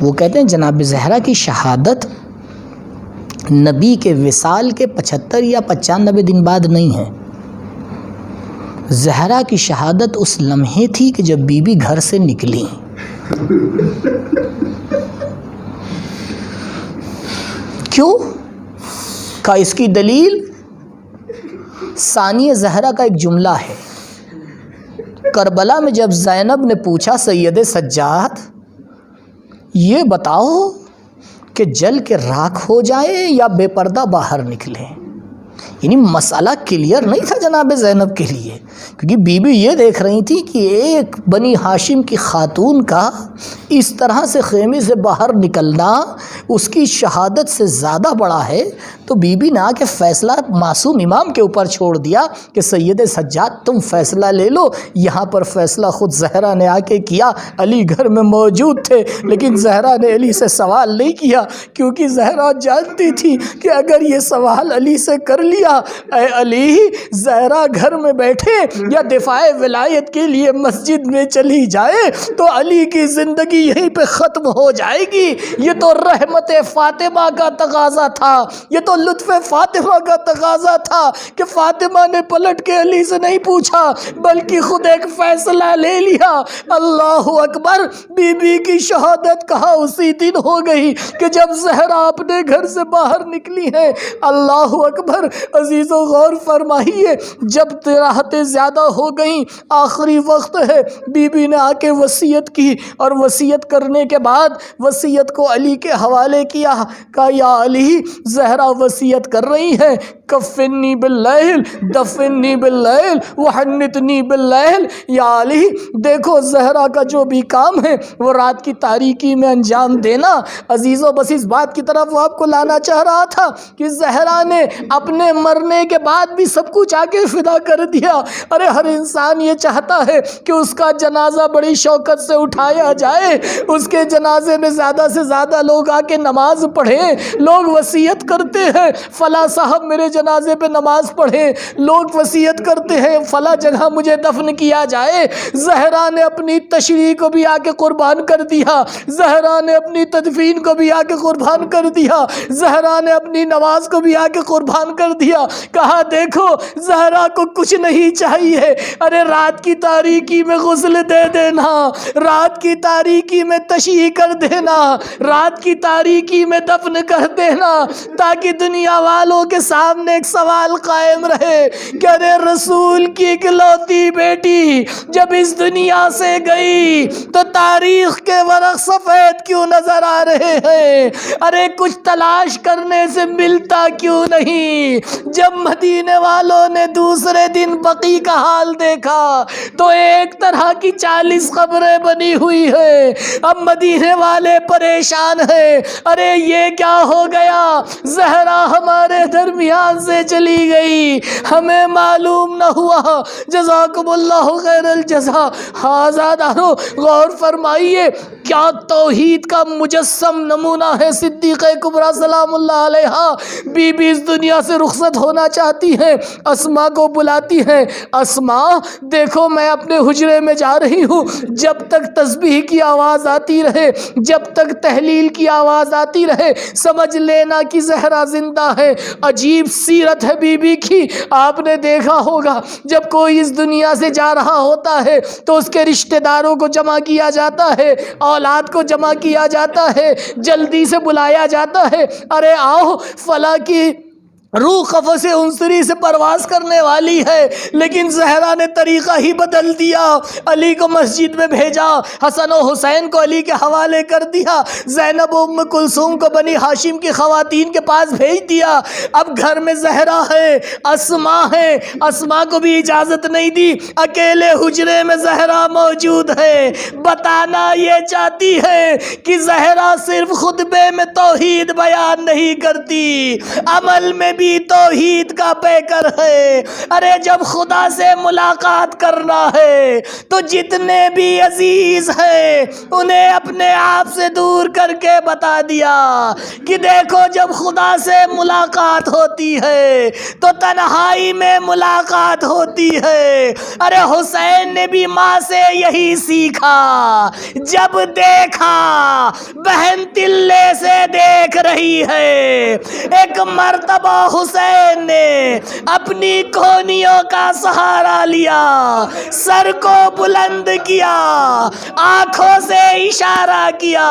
وہ کہتے ہیں جناب زہرا کی شہادت نبی کے وصال کے 75 یا 95 دن بعد نہیں ہے. زہرا کی شہادت اس لمحے تھی کہ جب بی بی گھر سے نکلی. کیوں؟ کہ اس کی دلیل ثانی زہرا کا ایک جملہ ہے. کربلا میں جب زینب نے پوچھا سید سجاد یہ بتاؤ کہ جل کے راکھ ہو جائے یا بے پردہ باہر نکلے، یعنی مسئلہ کلیئر نہیں تھا جناب زینب کے لیے، کیونکہ بی بی یہ دیکھ رہی تھی کہ ایک بنی ہاشم کی خاتون کا اس طرح سے خیمے سے باہر نکلنا اس کی شہادت سے زیادہ بڑا ہے. تو بی بی نے آ کے فیصلہ معصوم امام کے اوپر چھوڑ دیا کہ سید سجاد تم فیصلہ لے لو. یہاں پر فیصلہ خود زہرا نے آ کے کیا. علی گھر میں موجود تھے لیکن زہرا نے علی سے سوال نہیں کیا، کیونکہ زہرا جانتی تھی کہ اگر یہ سوال علی سے کر لیا، اے علی زہرا گھر میں بیٹھے یا دفاع ولایت کے لیے مسجد میں چلی جائے تو علی کی زندگی یہیں پہ ختم ہو جائے گی. یہ تو رحمت فاطمہ کا تقاضا تھا، یہ تو لطف فاطمہ کا تقاضا تھا کہ فاطمہ نے پلٹ کے علی سے نہیں پوچھا بلکہ خود ایک فیصلہ لے لیا. اللہ اکبر. بی بی کی شہادت کہاں اسی دن ہو گئی کہ جب زہرا اپنے گھر سے باہر نکلی ہے. اللہ اکبر. عزیزو غور فرمائیے، جب راحتیں زیادہ ہو گئیں، آخری وقت ہے، بی بی نے آ کے وصیت کی اور وصیت کرنے کے بعد وصیت کو علی کے حوالے کیا. کہا یا علی زہرا وصیت کر رہی ہے کفنی باللیل دفنی باللیل وحنتنی باللیل. یا علی دیکھو زہرا کا جو بھی کام ہے وہ رات کی تاریکی میں انجام دینا. عزیزو بس اس بات کی طرف وہ آپ کو لانا چاہ رہا تھا کہ زہرا نے اپنے مرنے کے بعد بھی سب کچھ آ کے فدا کر دیا. ارے ہر انسان یہ چاہتا ہے کہ اس کا جنازہ بڑی شوکت سے اٹھایا جائے، اس کے جنازے میں زیادہ سے زیادہ لوگ آ کے نماز پڑھیں. لوگ وصیت کرتے ہیں فلاں صاحب میرے جنازے پہ نماز پڑھیں، لوگ وصیت کرتے ہیں فلاں جگہ مجھے دفن کیا جائے. زہرا نے اپنی تشریح کو بھی آ کے قربان کر دیا، زہرا نے اپنی تدفین کو بھی آ کے قربان کر دیا، زہرا نے اپنی نماز کو بھی آ کے قربان کر دیا. کہا دیکھو زہرا کو کچھ نہیں چاہیے، ارے رات کی تاریکی میں غسل دے دینا، رات کی تاریکی میں تشییع کر دینا، رات کی تاریکی میں دفن کر دینا، تاکہ دنیا والوں کے سامنے ایک سوال قائم رہے کہ ارے رسول کی اکلوتی بیٹی جب اس دنیا سے گئی تو تاریخ کے ورق سفید کیوں نظر آ رہے ہیں؟ ارے کچھ تلاش کرنے سے ملتا کیوں نہیں؟ جب مدینے والوں نے دوسرے دن بقیع کا حال دیکھا تو ایک طرح کی 40 قبریں بنی ہوئی ہیں. اب مدینے والے پریشان ہیں، ارے یہ کیا ہو گیا؟ زہرا ہمارے درمیان سے چلی گئی، ہمیں معلوم نہ ہوا. جزاکم اللہ خیر الجزا. آزادارو غور فرمائیے، کیا توحید کا مجسم نمونہ ہے صدیقہ کبریٰ سلام اللہ علیہا. بی بی اس دنیا سے رخصت ہونا چاہتی ہیں، اسما کو بلاتی ہیں، اسما دیکھو میں اپنے حجرے میں جا رہی ہوں، جب تک تسبیح کی آواز آتی رہے، جب تک تحلیل کی آواز آتی رہے سمجھ لینا کہ زہرا زندہ ہے. عجیب سیرت ہے بی بی کی. آپ نے دیکھا ہوگا جب کوئی اس دنیا سے جا رہا ہوتا ہے تو اس کے رشتہ داروں کو جمع کیا جاتا ہے، اولاد کو جمع کیا جاتا ہے، جلدی سے بلایا جاتا ہے، ارے آؤ فلاں کی روح قفس عنصری سے پرواز کرنے والی ہے. لیکن زہرا نے طریقہ ہی بدل دیا، علی کو مسجد میں بھیجا، حسن و حسین کو علی کے حوالے کر دیا، زینب و ام کلثوم کو بنی ہاشم کی خواتین کے پاس بھیج دیا. اب گھر میں زہرا ہے، اسما ہے، اسما کو بھی اجازت نہیں دی، اکیلے حجرے میں زہرا موجود ہے. بتانا یہ چاہتی ہے کہ زہرا صرف خطبے میں توحید بیان نہیں کرتی، عمل میں بھی بھی توحید کا پیکر ہے. ارے جب خدا سے ملاقات کرنا ہے تو جتنے بھی عزیز ہیں انہیں اپنے آپ سے دور کر کے بتا دیا کہ دیکھو جب خدا سے ملاقات ہوتی ہے تو تنہائی میں ملاقات ہوتی ہے. ارے حسین نے بھی ماں سے یہی سیکھا. جب دیکھا بہن تلے سے دیکھ رہی ہے. ایک مرتبہ حسین نے اپنی کونیوں کا سہارا لیا, سر کو بلند کیا, آنکھوں سے اشارہ کیا,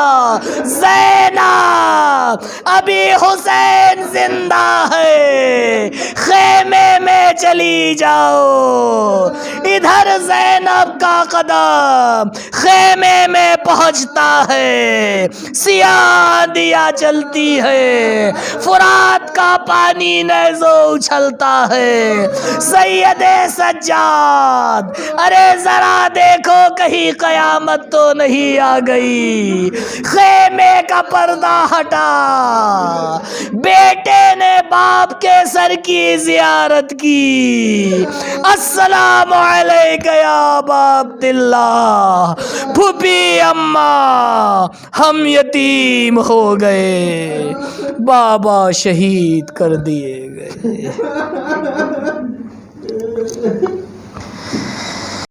زینب ابھی حسین زندہ ہے, خیمے میں چلی جاؤ. ادھر زینب کا قدم خیمے میں پہنچتا ہے, سیاہ دیا چلتی ہے, فرات کا پانی نیزوں اچھلتا ہے. سید سجاد ارے ذرا دیکھو کہیں قیامت تو نہیں آ گئی. خیمے کا پردہ ہٹا, بیٹے نے باپ کے سر کی زیارت کی. السلام علیکم یا ابا عبداللہ. پھوپھی اماں ہم یتیم ہو گئے, بابا شہید کر دیے گئے.